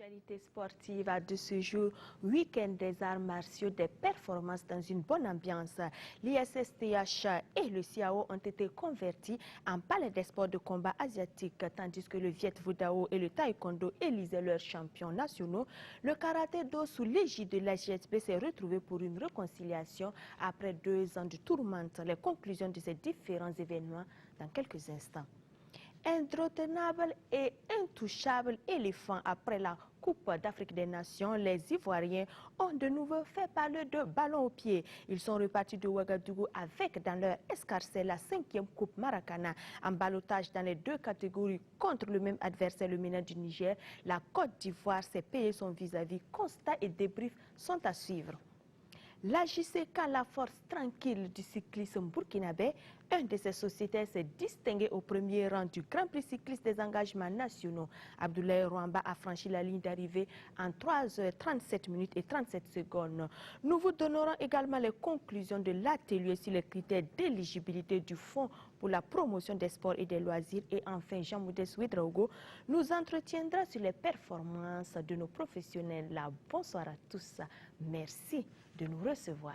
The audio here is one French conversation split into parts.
L'actualité sportive de ce jour, week-end des arts martiaux, des performances dans une bonne ambiance. L'ISSTH et le CIAO ont été convertis en palais des sports de combat asiatiques, tandis que le Viet Vo Dao et le Taekwondo élisaient leurs champions nationaux. Le karaté do sous l'égide de la GSB s'est retrouvé pour une réconciliation après 2 ans de tourmente. Les conclusions de ces différents événements dans quelques instants. Indrotenable et intouchable éléphant après la Coupe d'Afrique des Nations, les Ivoiriens ont de nouveau fait parler de ballon au pied. Ils sont repartis de Ouagadougou avec dans leur escarcelle la 5e Coupe Maracana. En ballottage dans les 2 catégories contre le même adversaire, le MENA du Niger, la Côte d'Ivoire s'est payé son vis-à-vis. Constats et débriefs sont à suivre. La JCK, la force tranquille du cyclisme burkinabé, une de ces sociétés s'est distinguée au premier rang du Grand Prix cycliste des engagements nationaux. Abdoulaye Rwamba a franchi la ligne d'arrivée en 3h37 minutes et 37 secondes. Nous vous donnerons également les conclusions de l'atelier sur les critères d'éligibilité du Fonds pour la promotion des sports et des loisirs. Et enfin, Jean-Moudès Ouedraogo nous entretiendra sur les performances de nos professionnels. Bonsoir à tous. Merci de nous recevoir.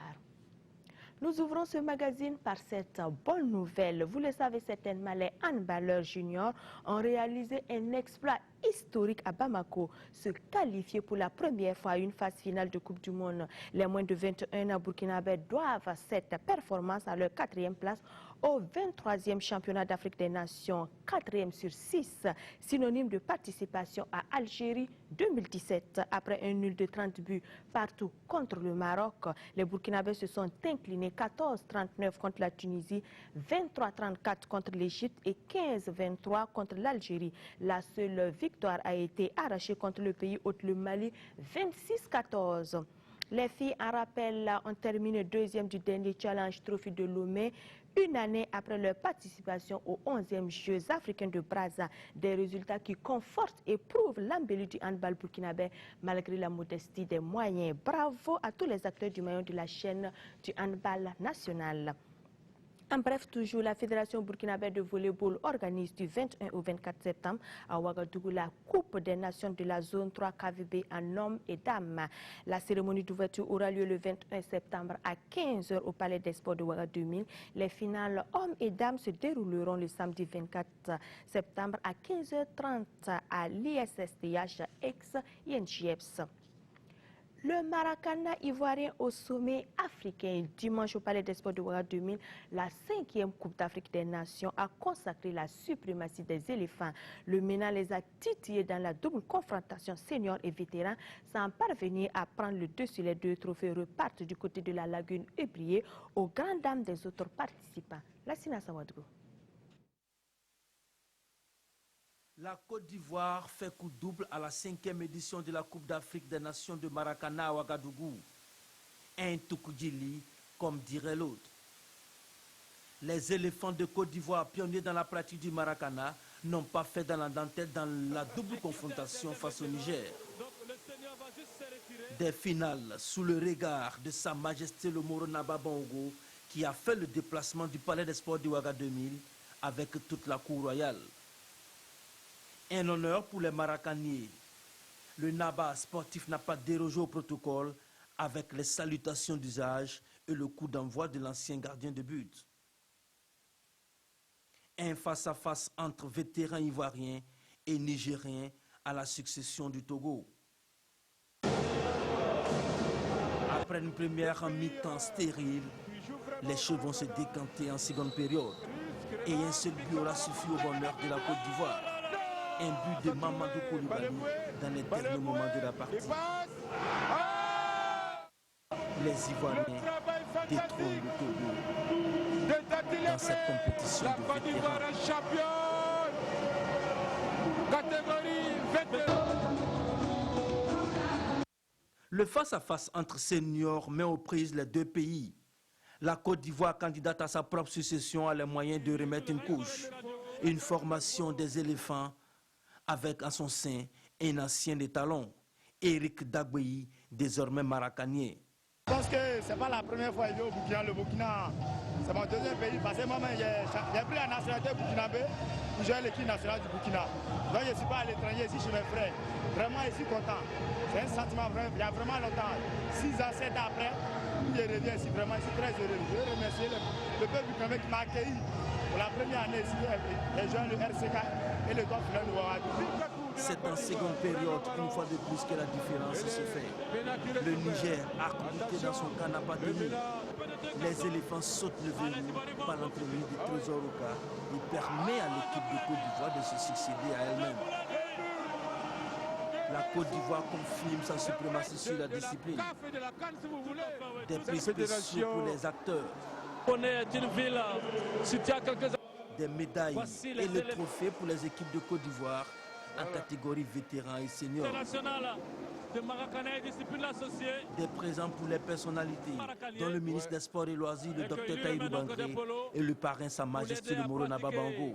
Nous ouvrons ce magazine par cette bonne nouvelle. Vous le savez certainement, les handballeurs juniors ont réalisé un exploit historique à Bamako, se qualifier pour la première fois à une phase finale de Coupe du Monde. Les moins de 21 ans burkinabés doivent cette performance à leur 4e place au 23e championnat d'Afrique des Nations, 4e sur 6, synonyme de participation à Algérie 2017. Après un nul de 30 buts partout contre le Maroc, les Burkinabés se sont inclinés 14-39 contre la Tunisie, 23-34 contre l'Égypte et 15-23 contre l'Algérie. La seule victoire a été arrachée contre le pays hôte, le Mali, 26-14. Les filles, en rappel, ont terminé 2e du dernier Challenge Trophy de Lomé, une année après leur participation aux 11e Jeux africains de Brazza. Des résultats qui confortent et prouvent l'embellie du handball burkinabé malgré la modestie des moyens. Bravo à tous les acteurs du maillon de la chaîne du handball national. En bref, toujours, la Fédération burkinabé de volleyball organise du 21 au 24 septembre à Ouagadougou la Coupe des Nations de la zone 3 KVB en hommes et dames. La cérémonie d'ouverture aura lieu le 21 septembre à 15 h au Palais des Sports de Ouagadougou. Les finales hommes et dames se dérouleront le samedi 24 septembre à 15h30 à l'ISSTH ex-INGEPS. Le Maracana ivoirien au sommet africain. Dimanche au Palais des Sports de Ouagadougou, la 5e Coupe d'Afrique des Nations a consacré la suprématie des éléphants. Le MENA les a titillés dans la double confrontation senior et vétéran sans parvenir à prendre le dessus. Les 2 trophées repartent du côté de la lagune Ébrié aux grandes dames des autres participants. La Sina Sawadou. La Côte d'Ivoire fait coup double à la 5e édition de la Coupe d'Afrique des Nations de Maracana à Ouagadougou. Un Toukoudjili, comme dirait l'autre. Les éléphants de Côte d'Ivoire, pionniers dans la pratique du Maracana, n'ont pas fait dans la dentelle dans la double confrontation face au Niger. Des finales sous le regard de Sa Majesté le Moro Naba Bongo, qui a fait le déplacement du Palais des Sports de Ouagadougou avec toute la cour royale. Un honneur pour les Maracaniers. Le Naba sportif n'a pas dérogé au protocole avec les salutations d'usage et le coup d'envoi de l'ancien gardien de but. Un face-à-face entre vétérans ivoiriens et nigériens à la succession du Togo. Après une première mi-temps stérile, les choses vont se décanter en seconde période. Et un seul but aura suffi au bonheur de la Côte d'Ivoire. Un but de Mamadou Koulibaly dans les derniers moments de la partie. Les Ivoiriens détrônent le Togo dans cette compétition de vétérans. Le face-à-face entre seniors met aux prises les 2 pays. La Côte d'Ivoire, candidate à sa propre succession, a les moyens de remettre une couche. Une formation des éléphants avec à son sein un ancien des talons, Eric Dagbeyi, désormais maracanien. Je pense que ce n'est pas la première fois qu'il est au Burkina. Le Burkina, C'est mon deuxième pays. Parce que moi-même, j'ai pris la nationalité burkinabé pour jouer l'équipe nationale du Burkina. Donc je ne suis pas à l'étranger ici chez mes frères. Vraiment, je suis content. C'est un sentiment vrai, il y a vraiment longtemps. 6 ans, 7 ans après, je reviens ici. Vraiment, je suis très heureux. Je veux remercier le peuple burkinabé qui m'a accueilli pour la première année ici. Les jeunes, le RCK et le Don Final de Ouagadougou. C'est en seconde période qu'une fois de plus que la différence se fait. Le Niger, accroupi dans son camp, n'a pas tenu. Les éléphants sautent le verrou par l'entraînement de Trésor Oka. Il permet à l'équipe de Côte d'Ivoire de se succéder à elle-même. La Côte d'Ivoire confirme sa suprématie sur la discipline. Des prix spéciaux pour les acteurs. Des médailles et le trophée pour les équipes de Côte d'Ivoire en catégorie vétérans et seniors. Des présents pour les personnalités, dont le ministre des Sports et Loisirs, le Dr Tahirou Bangré, et le parrain Sa Majesté le Moro Naba Bango.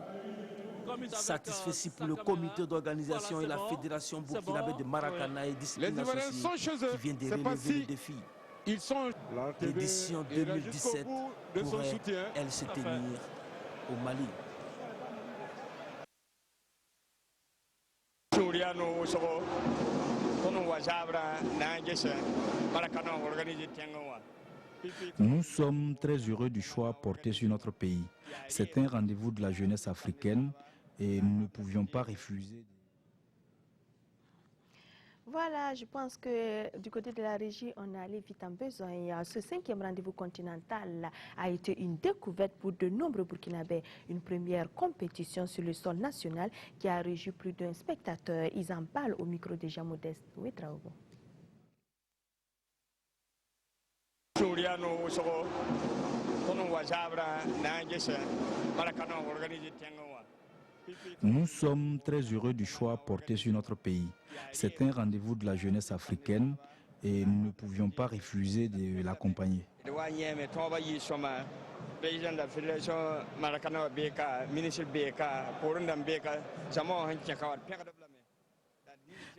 Satisfait pour le comité d'organisation et la fédération burkinabé de Maracana et discipline associée qui vient de relever le défi. L'édition 2017 pourrait, elle, se tenir au Mali. Nous sommes très heureux du choix porté sur notre pays. C'est un rendez-vous de la jeunesse africaine et nous ne pouvions pas refuser. Voilà, je pense que du côté de la régie, on a allé vite en besoin. Ce 5e rendez-vous continental a été une découverte pour de nombreux Burkinabés. Une première compétition sur le sol national qui a réjoui plus d'un spectateur. Ils en parlent au micro déjà modeste. Oui, Traogo. Nous sommes très heureux du choix porté sur notre pays. C'est un rendez-vous de la jeunesse africaine et nous ne pouvions pas refuser de l'accompagner.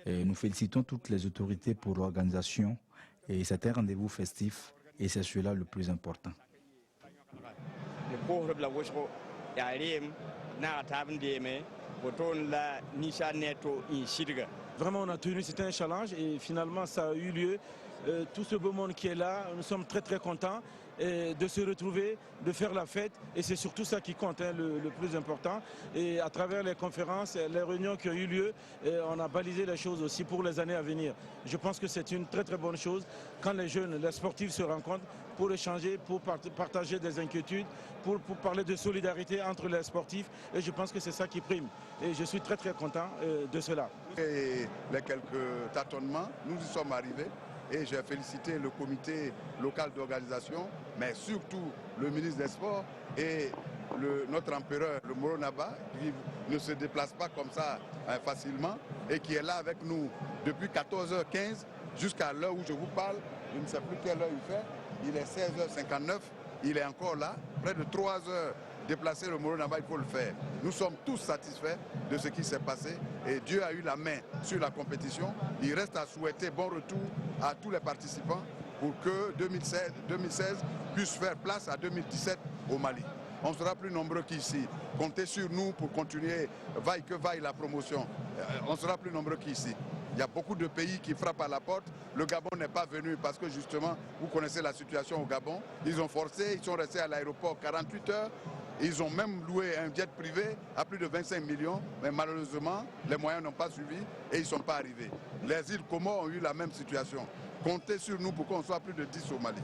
Nous félicitons toutes les autorités pour l'organisation et c'est un rendez-vous festif et c'est cela le plus important. Vraiment, on a tenu, c'était un challenge et finalement ça a eu lieu. Tout ce beau monde qui est là, nous sommes très très contents de se retrouver, de faire la fête et c'est surtout ça qui compte, le plus important. Et à travers les conférences, les réunions qui ont eu lieu, on a balisé les choses aussi pour les années à venir. Je pense que c'est une très très bonne chose quand les jeunes, les sportifs se rencontrent pour échanger, pour partager des inquiétudes, pour parler de solidarité entre les sportifs et je pense que c'est ça qui prime. Et je suis très très content de cela. Et les quelques tâtonnements, nous y sommes arrivés. Et j'ai félicité le comité local d'organisation, mais surtout le ministre des Sports et notre empereur, le Moro Naba, qui ne se déplace pas comme ça facilement et qui est là avec nous depuis 14h15 jusqu'à l'heure où je vous parle. Je ne sais plus quelle heure il fait. Il est 16h59, il est encore là, près de 3 heures. Déplacer le Moro Naba, il faut le faire. Nous sommes tous satisfaits de ce qui s'est passé et Dieu a eu la main sur la compétition. Il reste à souhaiter bon retour à tous les participants pour que 2016 puisse faire place à 2017 au Mali. On sera plus nombreux qu'ici. Comptez sur nous pour continuer, vaille que vaille la promotion. On sera plus nombreux qu'ici. Il y a beaucoup de pays qui frappent à la porte. Le Gabon n'est pas venu parce que justement, vous connaissez la situation au Gabon. Ils ont forcé, ils sont restés à l'aéroport 48 heures. Ils ont même loué un jet privé à plus de 25 millions, mais malheureusement, les moyens n'ont pas suivi et ils ne sont pas arrivés. Les îles Comores ont eu la même situation. Comptez sur nous pour qu'on soit plus de 10 au Mali.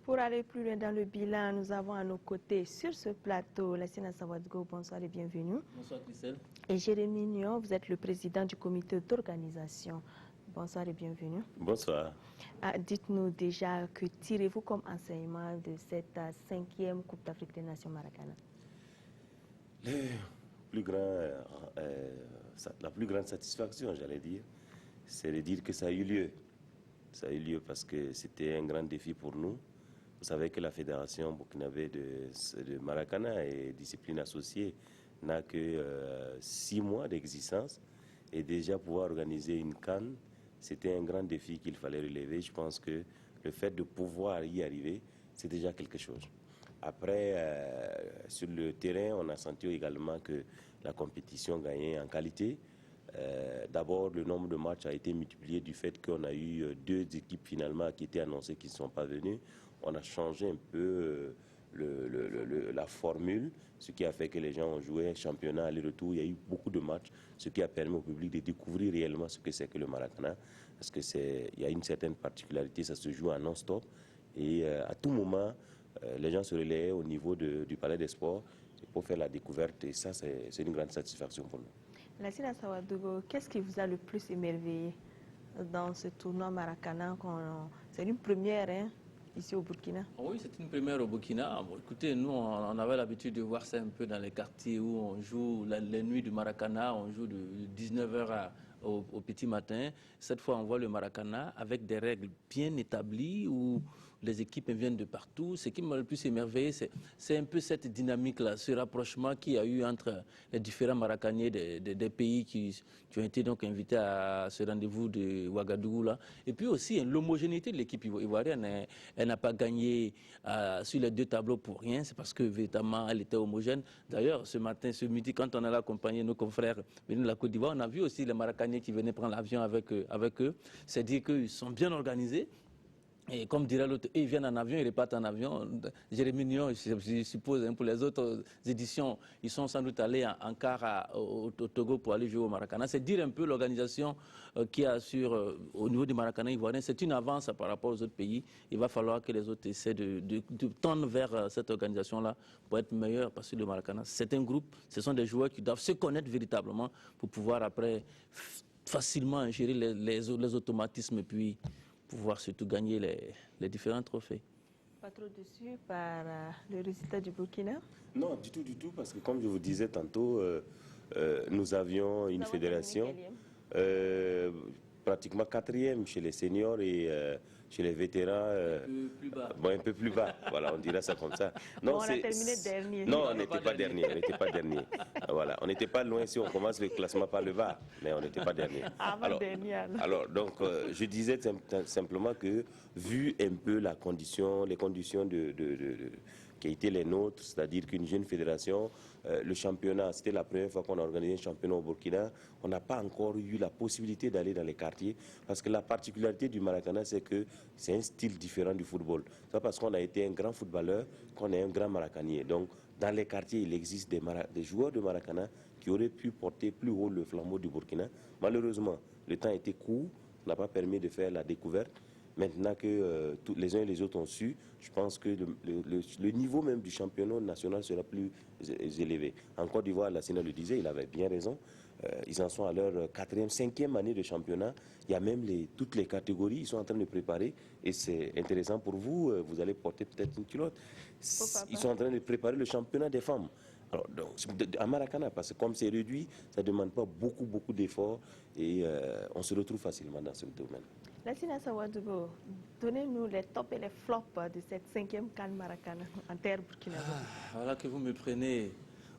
Pour aller plus loin dans le bilan, nous avons à nos côtés sur ce plateau Lassina Sawadgo, bonsoir et bienvenue. Bonsoir Christelle. Et Jérémy Nion, vous êtes le président du comité d'organisation. Bonsoir et bienvenue. Bonsoir. Dites-nous déjà, que tirez-vous comme enseignement de cette 5e Coupe d'Afrique des Nations Maracana? La plus grande satisfaction, j'allais dire, c'est de dire que ça a eu lieu. Ça a eu lieu parce que c'était un grand défi pour nous. Vous savez que la fédération burkinabé de Maracana et discipline associée n'a que 6 mois d'existence et déjà pouvoir organiser une CAN, c'était un grand défi qu'il fallait relever. Je pense que le fait de pouvoir y arriver, c'est déjà quelque chose. Après, sur le terrain, on a senti également que la compétition gagnait en qualité. D'abord, le nombre de matchs a été multiplié du fait qu'on a eu 2 équipes finalement qui étaient annoncées qui ne sont pas venues. On a changé un peu la formule, ce qui a fait que les gens ont joué un championnat aller-retour. Il y a eu beaucoup de matchs, ce qui a permis au public de découvrir réellement ce que c'est que le Maracana. Parce qu'il y a une certaine particularité, ça se joue en non-stop. Et à tout moment, les gens se relayaient au niveau du Palais des Sports pour faire la découverte. Et ça, c'est une grande satisfaction pour nous. Lassina Sawadogo, qu'est-ce qui vous a le plus émerveillé dans ce tournoi Maracana? C'est une première ici au Burkina. Oui, c'est une première au Burkina. Bon, écoutez, nous, on avait l'habitude de voir ça un peu dans les quartiers où on joue les nuits du Maracana, on joue de 19h au petit matin. Cette fois, on voit le Maracana avec des règles bien établies où les équipes viennent de partout. Ce qui m'a le plus émerveillé, c'est un peu cette dynamique-là, ce rapprochement qu'il y a eu entre les différents Maracaniers des pays qui ont été donc invités à ce rendez-vous de Ouagadougou là. Et puis aussi l'homogénéité de l'équipe ivoirienne. Elle n'a pas gagné sur les 2 tableaux pour rien. C'est parce que véritablement elle était homogène. D'ailleurs, ce matin, ce midi, quand on allait accompagner nos confrères venus de la Côte d'Ivoire, on a vu aussi les Maracaniers qui venaient prendre l'avion avec eux. C'est dire qu'ils sont bien organisés. Et comme dirait l'autre, ils viennent en avion, ils repartent en avion. Jérémy Nion, je suppose, pour les autres éditions, ils sont sans doute allés en car au Togo pour aller jouer au Maracana. C'est dire un peu l'organisation qu'il y a au niveau du Maracana ivoirien. C'est une avance par rapport aux autres pays. Il va falloir que les autres essaient de tendre vers cette organisation-là pour être meilleurs. Parce que le Maracana, c'est un groupe, ce sont des joueurs qui doivent se connaître véritablement pour pouvoir après facilement gérer les automatismes et puis pouvoir surtout gagner les différents trophées. Pas trop déçu par le résultat du Burkina? Non, du tout, parce que comme je vous disais tantôt, nous avions une fédération pratiquement 4e chez les seniors et chez les vétérans. Un peu plus bas. Voilà, on dirait ça comme ça. Non, on a terminé dernier. Non, on n'était pas dernier. Voilà, on n'était pas loin si on commence le classement par le bas, mais on n'était pas dernier. Alors, donc, je disais simplement que, vu un peu les conditions qui étaient les nôtres, c'est-à-dire qu'une jeune fédération, le championnat, c'était la première fois qu'on a organisé un championnat au Burkina, on n'a pas encore eu la possibilité d'aller dans les quartiers, parce que la particularité du Maracana, c'est que c'est un style différent du football. C'est parce qu'on a été un grand footballeur qu'on est un grand maracanier. Donc, dans les quartiers, il existe des joueurs de Maracana qui auraient pu porter plus haut le flambeau du Burkina. Malheureusement, le temps était court, n'a pas permis de faire la découverte. Maintenant que les uns et les autres ont su, je pense que le niveau même du championnat national sera plus élevé. En Côte d'Ivoire, Lassina le disait, il avait bien raison. Ils en sont à leur 4e, 5e année de championnat. Il y a même toutes les catégories, ils sont en train de préparer. Et c'est intéressant pour vous, vous allez porter peut-être une culotte. Ils sont en train de préparer le championnat des femmes. Alors, donc, à Maracana, parce que comme c'est réduit, ça ne demande pas beaucoup d'efforts et on se retrouve facilement dans ce domaine. Lassina Sawadogo, donnez-nous les tops et les flops de cette 5e CAN Maracana en terre burkinabé. Voilà que vous me prenez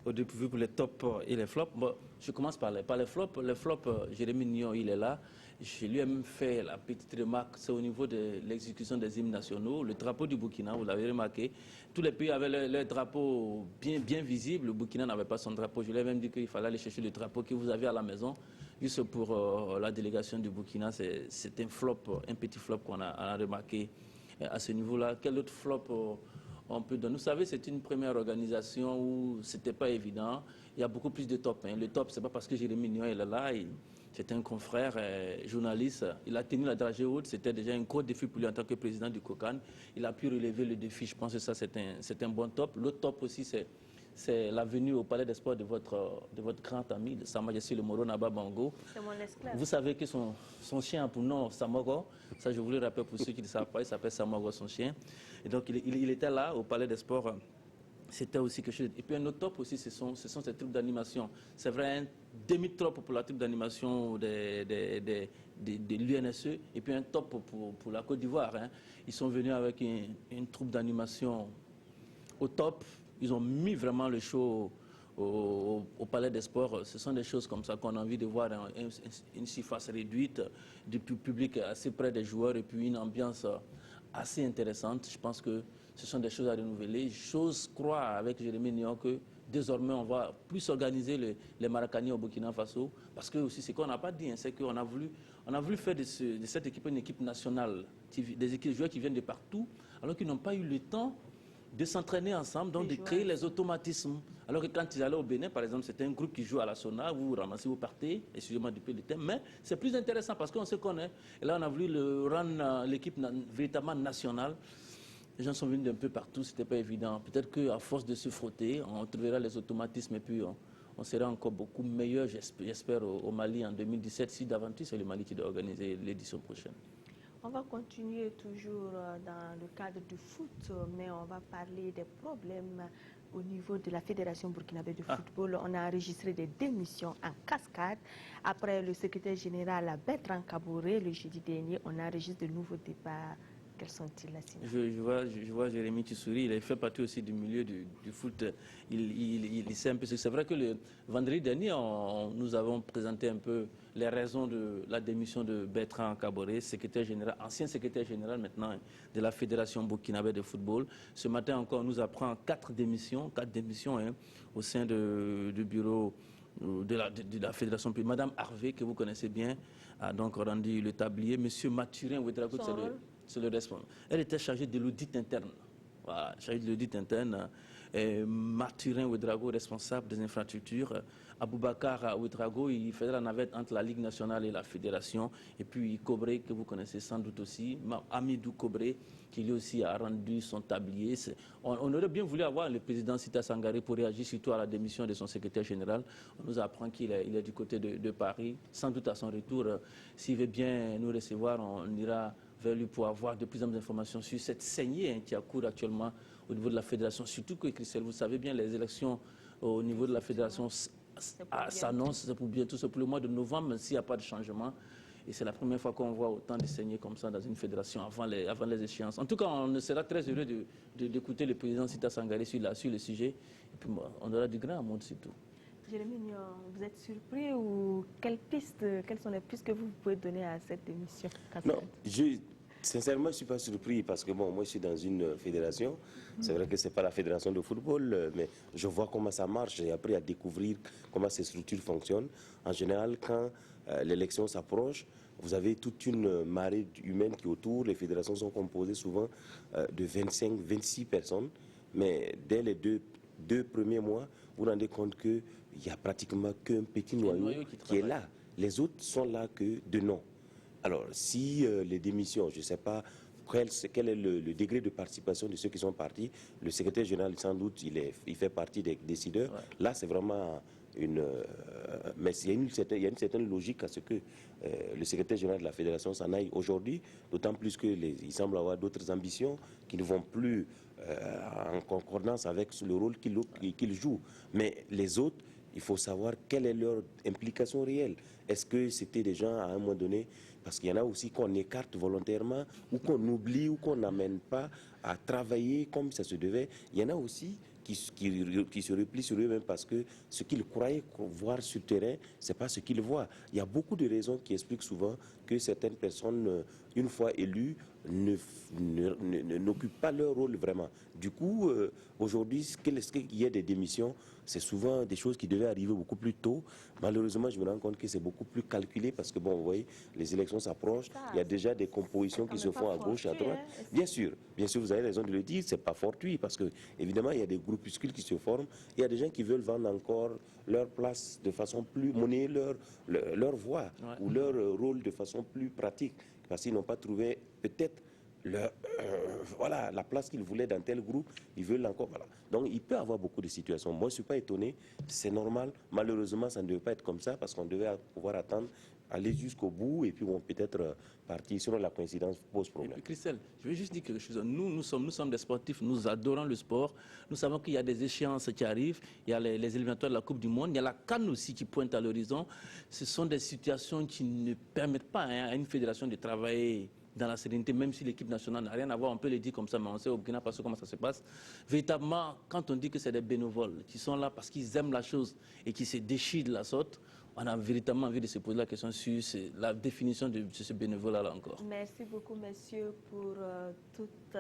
au dépourvu pour les tops et les flops. Bon, je commence par les flops. Les flops, Jérémy Nion, il est là. Je lui ai même fait la petite remarque, c'est au niveau de l'exécution des hymnes nationaux. Le drapeau du Burkina, vous l'avez remarqué, tous les pays avaient leur drapeau bien visible. Le Burkina n'avait pas son drapeau. Je lui ai même dit qu'il fallait aller chercher le drapeau que vous avez à la maison. Juste pour la délégation du Burkina, c'est un flop, un petit flop qu'on a remarqué à ce niveau-là. Quel autre flop on peut donner? Vous savez, c'est une première organisation où c'était pas évident. Il y a beaucoup plus de top. Le top, c'est pas parce que Jérémy Nion est là. C'est un confrère journaliste. Il a tenu la dragée haute. C'était déjà un gros défi pour lui en tant que président du COCAN. Il a pu relever le défi. Je pense que ça, c'est un bon top. L'autre top aussi, c'est la venue au Palais des Sports de votre grand ami, de Sa Majesté le Moro Naba Bongo. C'est mon esclave. Vous savez que son chien a pour nom Samogo. Ça, je voulais rappeler pour ceux qui ne savent pas. Il s'appelle Samogo, son chien. Et donc, il était là au Palais des Sports. C'était aussi quelque chose. Et puis un autre top aussi, ce sont ces troupes d'animation. C'est vrai, un demi-top pour la troupe d'animation de l'UNSE et puis un top pour la Côte d'Ivoire. Ils sont venus avec une troupe d'animation au top. Ils ont mis vraiment le show au Palais des Sports. Ce sont des choses comme ça qu'on a envie de voir, une surface réduite, du public assez près des joueurs et puis une ambiance assez intéressante. Je pense que ce sont des choses à renouveler. J'ose croire avec Jérémy Nion que désormais, on va plus organiser les Maracani au Burkina Faso, parce que aussi, ce qu'on n'a pas dit, hein, c'est qu'on a voulu faire de cette équipe une équipe nationale, des joueurs qui viennent de partout, alors qu'ils n'ont pas eu le temps de s'entraîner ensemble, donc de créer les automatismes. Alors que quand ils allaient au Bénin, par exemple, c'était un groupe qui joue à la Sona, vous ramassez, vous partez, excusez-moi du peu de thème, mais c'est plus intéressant parce qu'on se connaît. Et là, on a voulu rendre l'équipe véritablement nationale. Les gens sont venus d'un peu partout, c'était pas évident. Peut-être qu'à force de se frotter, on trouvera les automatismes et puis on sera encore beaucoup meilleur, j'espère, au Mali en 2017, si d'aventure c'est le Mali qui doit organiser l'édition prochaine. On va continuer toujours dans le cadre du foot, mais on va parler des problèmes au niveau de la Fédération burkinabé de football. On a enregistré des démissions en cascade. Après le secrétaire général Bertrand Kaboré, le jeudi dernier, on enregistre de nouveaux départs. Quels sont-ils là? Je vois Jérémy qui sourit, il fait partie aussi du milieu du foot. Il sait un peu ce que c'est. Vrai que le vendredi dernier, nous avons présenté un peu les raisons de la démission de Bertrand Kaboré, secrétaire général, ancien secrétaire général maintenant de la Fédération burkinabé de football. Ce matin encore, on nous apprend 4 démissions hein, au sein du bureau de la Fédération. Madame Harvey, que vous connaissez bien, a donc rendu le tablier. Monsieur Mathurin Ouedraogo, c'est le responsable. Elle était chargée de l'audit interne. Voilà, chargée de l'audit interne. Mathurin Ouedraogo, responsable des infrastructures. Aboubakar Ouedraogo, il faisait la navette entre la Ligue nationale et la Fédération. Et puis Kobré, que vous connaissez sans doute aussi. Amidou Kobré, qui lui aussi a rendu son tablier. On aurait bien voulu avoir le président Sita Sangaré pour réagir surtout à la démission de son secrétaire général. On nous apprend qu'il est du côté de Paris. Sans doute à son retour, s'il veut bien nous recevoir, on ira vers lui pour avoir de plus en plus d'informations sur cette saignée qui a cours actuellement au niveau de la fédération. Surtout que, Christelle, vous savez bien, les élections au niveau de la fédération s'annoncent, c'est pour bientôt, c'est pour le mois de novembre, s'il n'y a pas de changement. Et c'est la première fois qu'on voit autant de saignées comme ça dans une fédération avant les échéances. En tout cas, on sera très heureux d'écouter le président Sita Sangaré sur le sujet. Et puis, on aura du grand monde surtout. Jérémy Nion, vous êtes surpris ou quelles sont les pistes que vous pouvez donner à cette émission? Non, sincèrement, je ne suis pas surpris parce que bon, moi je suis dans une fédération. C'est vrai que ce n'est pas la fédération de football, mais je vois comment ça marche. J'ai appris à découvrir comment ces structures fonctionnent. En général, quand l'élection s'approche, vous avez toute une marée humaine qui est autour. Les fédérations sont composées souvent de 25, 26 personnes. Mais dès les deux premiers mois, vous vous rendez compte qu'il n'y a pratiquement qu'un petit noyau qui est là. Les autres sont là que de nom. Alors, si les démissions, je ne sais pas quel est le degré de participation de ceux qui sont partis, le secrétaire général, sans doute, il fait partie des décideurs. Ouais. Là, c'est vraiment mais il y a une certaine logique à ce que le secrétaire général de la fédération s'en aille aujourd'hui, d'autant plus qu'il semble avoir d'autres ambitions qui ne vont plus en concordance avec le rôle qu'il joue. Mais les autres, il faut savoir quelle est leur implication réelle. Est-ce que c'était des gens, à un moment donné, parce qu'il y en a aussi qu'on écarte volontairement, ou qu'on oublie, ou qu'on n'amène pas à travailler comme ça se devait. Il y en a aussi qui se replient sur eux-mêmes parce que ce qu'ils croyaient voir sur le terrain, ce n'est pas ce qu'ils voient. Il y a beaucoup de raisons qui expliquent souvent que certaines personnes, une fois élues, n'occupent pas leur rôle vraiment. Du coup, aujourd'hui, qu'il y ait des démissions, c'est souvent des choses qui devaient arriver beaucoup plus tôt. Malheureusement, je me rends compte que c'est beaucoup plus calculé parce que, bon, vous voyez, les élections s'approchent, il y a déjà des compositions qui se font à gauche et à droite. Bien sûr, vous avez raison de le dire, c'est pas fortuit parce que, évidemment, il y a des groupuscules qui se forment. Il y a des gens qui veulent vendre encore leur place de façon plus monnaie, leur voix ou leur rôle de façon plus pratique parce qu'ils n'ont pas trouvé peut-être la place qu'ils voulaient dans tel groupe, ils veulent encore. Voilà. Donc il peut y avoir beaucoup de situations. Moi, je ne suis pas étonné, c'est normal. Malheureusement, ça ne devait pas être comme ça parce qu'on devait pouvoir attendre, aller jusqu'au bout et puis on peut-être partir. Sinon, la coïncidence pose problème. Christelle, je vais juste dire quelque chose. Nous sommes des sportifs, nous adorons le sport. Nous savons qu'il y a des échéances qui arrivent. Il y a les éliminatoires de la Coupe du Monde. Il y a la CAN aussi qui pointe à l'horizon. Ce sont des situations qui ne permettent pas à une fédération de travailler dans la sérénité, même si l'équipe nationale n'a rien à voir, on peut le dire comme ça, mais on sait au Burkina Faso comment ça se passe. Véritablement, quand on dit que c'est des bénévoles qui sont là parce qu'ils aiment la chose et qui se déchirent de la sorte, on a véritablement envie de se poser la question sur la définition de ce bénévolat-là encore. Merci beaucoup, messieurs, pour toutes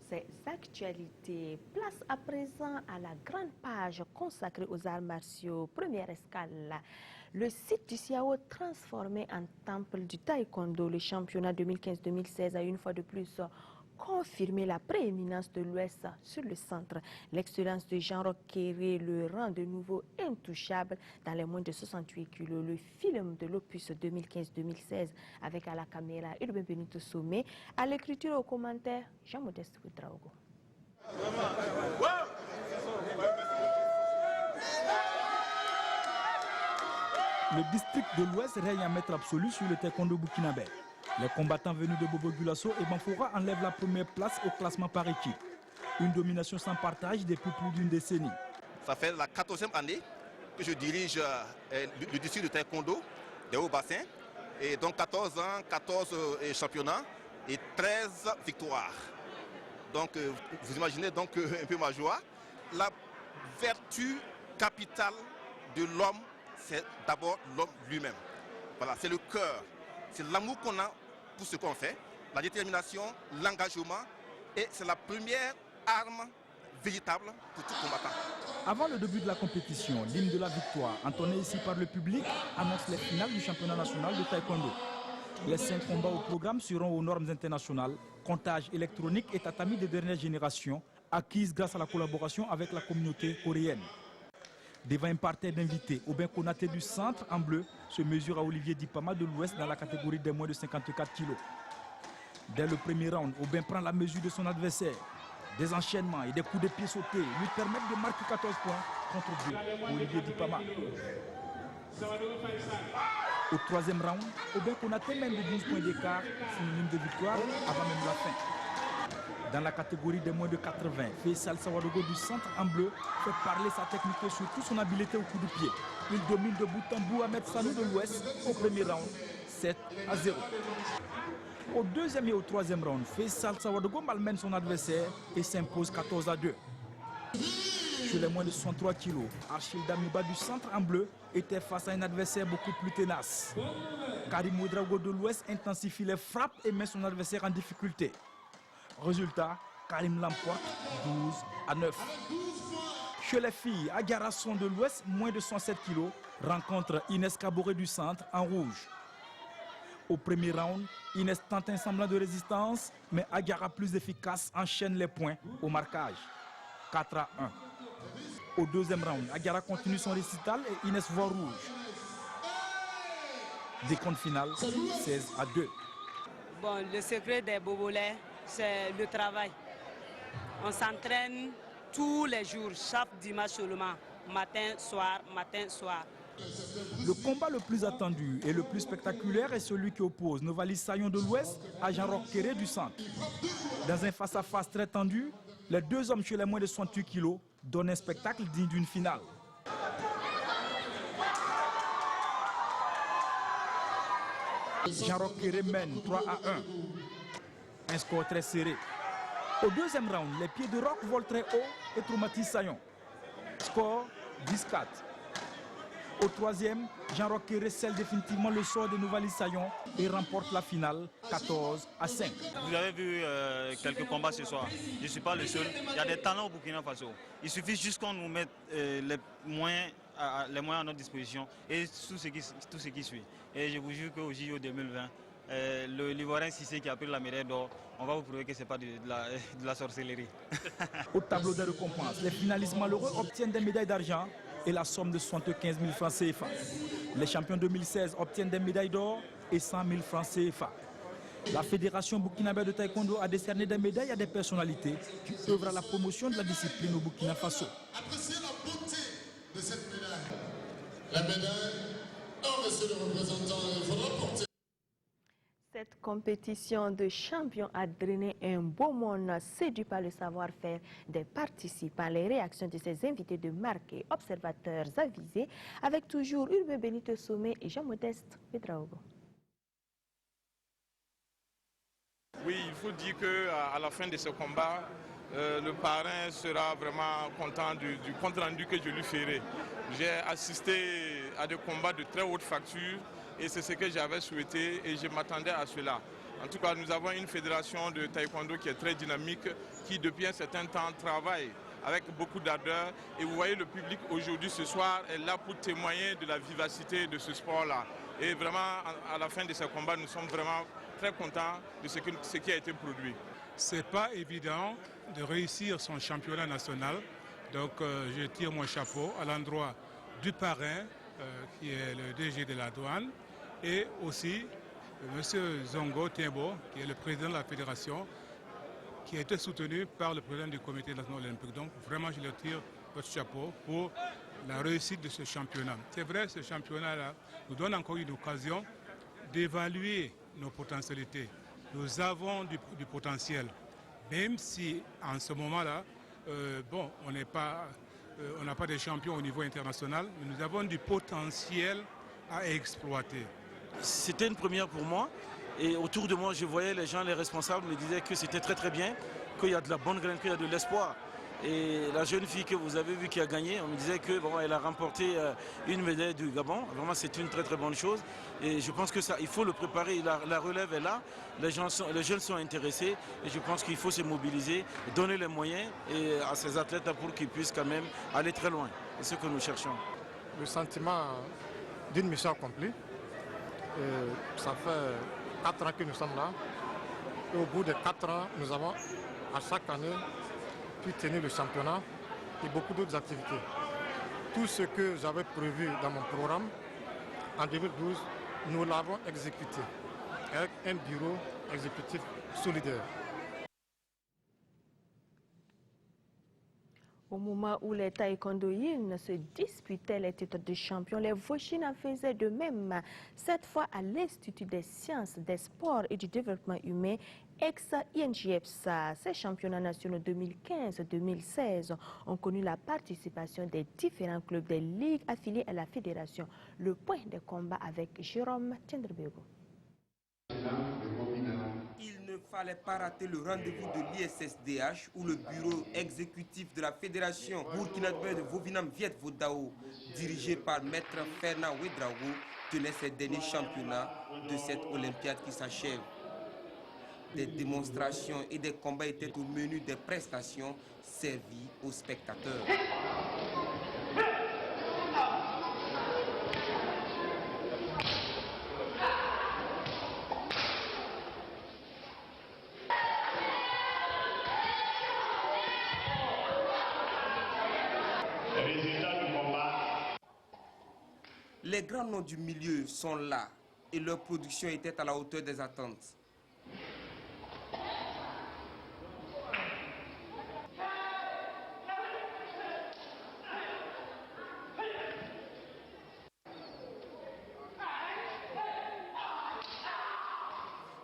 ces actualités. Place à présent à la grande page consacrée aux arts martiaux. Première escale. Le site du CIAO transformé en temple du taekwondo, le championnat 2015-2016 a une fois de plus confirmé la prééminence de l'Ouest sur le centre. L'excellence de Jean Roch-Kéré le rend de nouveau intouchable dans les moins de 68 kilos. Le film de l'opus 2015-2016 avec à la caméra Urbain Benito Somé, à l'écriture et aux commentaires Jean-Modeste Ouedraogo. Le district de l'Ouest règne en maître absolu sur le taekwondo burkinabé. Les combattants venus de Bobo Gulasso et Banfoura enlèvent la première place au classement par équipe. Une domination sans partage depuis plus d'une décennie. Ça fait la 14e année que je dirige le district de taekwondo des Hauts-Bassins. Et donc 14 ans, 14 championnats et 13 victoires. Donc vous imaginez donc un peu ma joie. La vertu capitale de l'homme, c'est d'abord l'homme lui-même. Voilà, c'est le cœur, c'est l'amour qu'on a pour ce qu'on fait, la détermination, l'engagement, et c'est la première arme véritable pour tout combattant. Avant le début de la compétition, l'hymne de la victoire, entonné ici par le public, annonce les finales du championnat national de taekwondo. Les 5 combats au programme seront aux normes internationales, comptage électronique et tatami de dernière génération, acquise grâce à la collaboration avec la communauté coréenne. Devant un parterre d'invités, Aubin Konaté du centre en bleu se mesure à Olivier Dipama de l'Ouest dans la catégorie des moins de 54 kg. Dès le premier round, Aubin prend la mesure de son adversaire. Des enchaînements et des coups de pied sautés lui permettent de marquer 14 points contre 2 Olivier Dipama. Au troisième round, Aubin Konaté mène de 12 points d'écart, synonyme de victoire avant même la fin. Dans la catégorie des moins de 80, Faisal Sawadogo du centre en bleu fait parler sa technique et surtout son habileté au coup de pied. Il domine de bout en bout Ahmed Sanou de l'Ouest au premier round, 7-0. Au deuxième et au troisième round, Faisal Sawadogo malmène son adversaire et s'impose 14-2. Sur les moins de 63 kg, Archil Damiba du centre en bleu était face à un adversaire beaucoup plus tenace. Karim Ouedraogo de l'Ouest intensifie les frappes et met son adversaire en difficulté. Résultat, Karim l'emporte 12-9. Chez les filles, Agara Son de l'Ouest, moins de 107 kg, rencontre Inès Kaboré du centre en rouge. Au premier round, Inès tente un semblant de résistance, mais Agara plus efficace enchaîne les points au marquage. 4-1. Au deuxième round, Agara continue son récital et Inès voit rouge. Décompte final, 16-2. Bon, le secret des Bobolais, c'est le travail. On s'entraîne tous les jours, chaque dimanche seulement, matin, soir, matin, soir. Le combat le plus attendu et le plus spectaculaire est celui qui oppose Novalis Sayon de l'Ouest à Jean Roch-Kéré du centre. Dans un face-à-face très tendu, les deux hommes chez les moins de 68 kg donnent un spectacle digne d'une finale. Jean Roch-Kéré mène 3-1. Un score très serré. Au deuxième round, les pieds de Roch volent très haut et traumatisent Sayon. Score 10-4. Au troisième, Jean Roch-Kéré scelle définitivement le sort de Novalis Sayon et remporte la finale 14-5. Vous avez vu quelques combats ce soir. Je ne suis pas le seul. Il y a des talents au Burkina Faso. Il suffit juste qu'on nous mette les moyens à notre disposition et tout ce qui suit. Et je vous jure qu'au JO 2020, le Livoirien Cissé qui a pris la médaille d'or, on va vous prouver que ce n'est pas de la sorcellerie. Au tableau de récompense, les finalistes malheureux obtiennent des médailles d'argent et la somme de 75 000 francs CFA. Les champions 2016 obtiennent des médailles d'or et 100 000 francs CFA. La Fédération burkinabé de taekwondo a décerné des médailles à des personnalités qui œuvrent à la promotion de la discipline au Burkina Faso. Appréciez la beauté de cette médaille. La médaille, monsieur le représentant, il faudra porter. Cette compétition de champions a drainé un beau monde séduit par le savoir-faire des participants. Les réactions de ces invités de marque et observateurs avisés avec toujours Urbain Benito Somé et Jean-Modeste Ouedraogo. Oui, il faut dire qu'à la fin de ce combat, le parrain sera vraiment content du compte rendu que je lui ferai. J'ai assisté à des combats de très haute facture et c'est ce que j'avais souhaité et je m'attendais à cela. En tout cas, nous avons une fédération de taekwondo qui est très dynamique, qui depuis un certain temps travaille avec beaucoup d'ardeur. Et vous voyez, le public aujourd'hui, ce soir, est là pour témoigner de la vivacité de ce sport-là. Et vraiment, à la fin de ces combats, nous sommes vraiment très contents de ce qui a été produit. C'est pas évident de réussir son championnat national. Donc je tire mon chapeau à l'endroit du parrain, qui est le DG de la douane, et aussi M. Zongo Tiembo, qui est le président de la fédération, qui a été soutenu par le président du comité national olympique. Donc vraiment, je leur tire votre chapeau pour la réussite de ce championnat. C'est vrai, ce championnat-là nous donne encore une occasion d'évaluer nos potentialités. Nous avons du potentiel, même si en ce moment-là, on n'a pas de champions au niveau international, mais nous avons du potentiel à exploiter. C'était une première pour moi. Et autour de moi, je voyais les gens, les responsables me disaient que c'était très très bien, qu'il y a de la bonne graine, qu'il y a de l'espoir. Et la jeune fille que vous avez vue qui a gagné, on me disait que elle a remporté une médaille du Gabon. Vraiment, c'est une très très bonne chose. Et je pense que ça, il faut le préparer. La relève est là. Les jeunes sont intéressés. Et je pense qu'il faut se mobiliser, donner les moyens à ces athlètes pour qu'ils puissent quand même aller très loin. C'est ce que nous cherchons. Le sentiment d'une mission accomplie. Ça fait 4 ans que nous sommes là. Et au bout de 4 ans, nous avons à chaque année pu tenir le championnat et beaucoup d'autres activités. Tout ce que j'avais prévu dans mon programme en 2012, nous l'avons exécuté avec un bureau exécutif solidaire. Au moment où les taekwondoïnes se disputaient les titres de champion, les Vauchines faisaient de même. Cette fois à l'Institut des sciences, des sports et du développement humain, ex-INGEPSA. Ces championnats nationaux 2015-2016 ont connu la participation des différents clubs des ligues affiliées à la fédération. Le point de combat avec Jérôme Tchendrebego. Il ne fallait pas rater le rendez-vous de l'ISSDH où le bureau exécutif de la fédération burkinabé de Vovinam Viet Vodao, dirigé par maître Fernand Ouedraogo, tenait ses derniers championnats de cette Olympiade qui s'achève. Des démonstrations et des combats étaient au menu des prestations servies aux spectateurs. Les grands noms du milieu sont là et leur production était à la hauteur des attentes.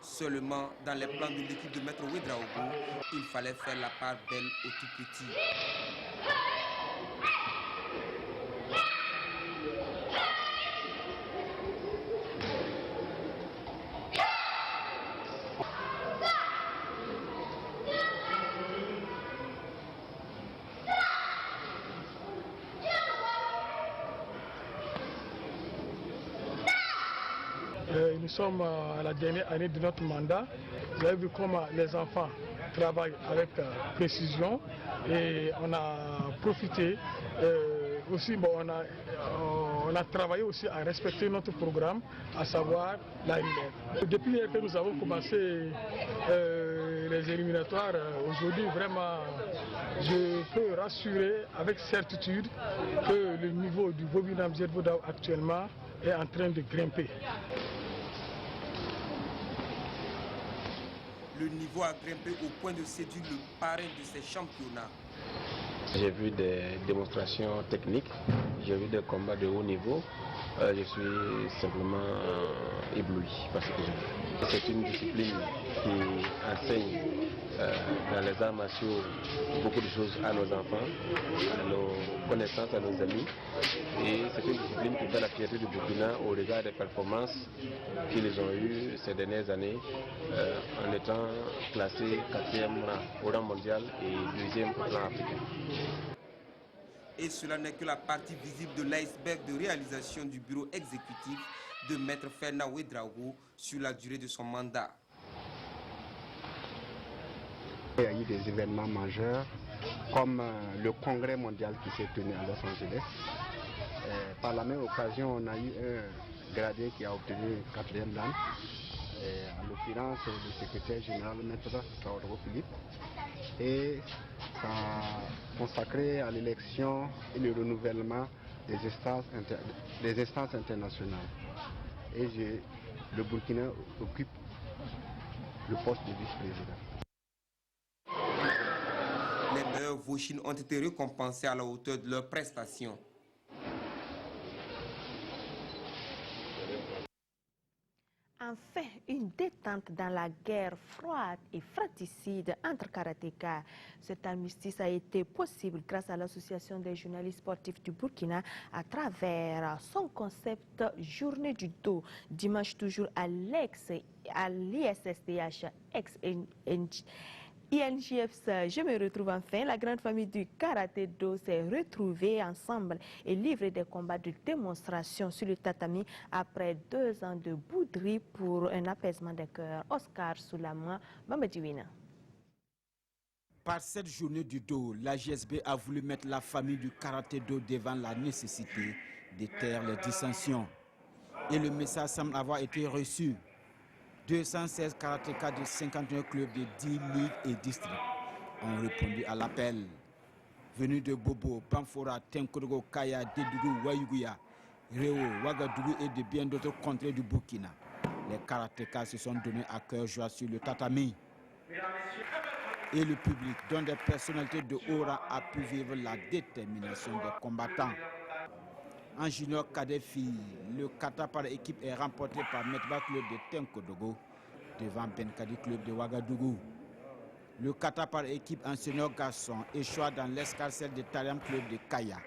Seulement, dans les plans de l'équipe de Maître Ouedraogo, il fallait faire la part belle aux tout petits. Nous sommes à la dernière année de notre mandat. Vous avez vu comment les enfants travaillent avec précision et on a profité aussi, on a travaillé aussi à respecter notre programme, à savoir la relève. Depuis que nous avons commencé les éliminatoires, aujourd'hui vraiment je peux rassurer avec certitude que le niveau du Vovinam Viet Vodao actuellement est en train de grimper. Le niveau a grimpé au point de séduire le parrain de ces championnats. J'ai vu des démonstrations techniques, j'ai vu des combats de haut niveau. Je suis simplement ébloui par ce que j'ai vu. C'est une discipline qui enseigne dans les arts martiaux beaucoup de choses à nos enfants, à nos connaissance à nos amis. Et c'est une discipline qui fait la fierté du Burkina au regard des performances qu'ils ont eues ces dernières années en étant classés 4e rang au rang mondial et 2e au plan africain. Et cela n'est que la partie visible de l'iceberg de réalisation du bureau exécutif de Maître Ferna Ouedraogo sur la durée de son mandat. Il y a eu des événements majeurs comme le congrès mondial qui s'est tenu à Los Angeles. Par la même occasion, on a eu un gradé qui a obtenu 4e dan, en l'occurrence le secrétaire général Maître Traoré Philippe. Et ça a consacré à l'élection et le renouvellement des instances internationales. Et le Burkina occupe le poste de vice-président. Les meilleurs Vauchines ont été récompensés à la hauteur de leurs prestations. Enfin, une détente dans la guerre froide et fratricide entre karatékas. Cet armistice a été possible grâce à l'Association des journalistes sportifs du Burkina à travers son concept Journée du dos. Dimanche toujours à l'ISSDH INGFS, je me retrouve enfin. La grande famille du karaté do s'est retrouvée ensemble et livré des combats de démonstration sur le tatami après 2 ans de bouderie pour un apaisement des cœurs. Oscar Soulama, Mamadiwina. Par cette journée du dos, la GSB a voulu mettre la famille du karaté do devant la nécessité de taire les dissensions. Et le message semble avoir été reçu. 216 karatékas de 51 clubs de 10 ligues et districts ont répondu à l'appel. Venus de Bobo, Bamfora, Tenkodogo, Kaya, Dédougou, Wayuguya, Réo, Ouagadougou et de bien d'autres contrées du Burkina, les karatékas se sont donnés à cœur joie sur le tatami. Et le public, dont des personnalités de haut rang, a pu vivre la détermination des combattants. En junior cadet filles, le kata par équipe est remporté par Metba Club de Tenkodogo devant Benkadi Club de Ouagadougou. Le kata par équipe en senior garçon échoua dans l'escarcelle de Tariam Club de Kaya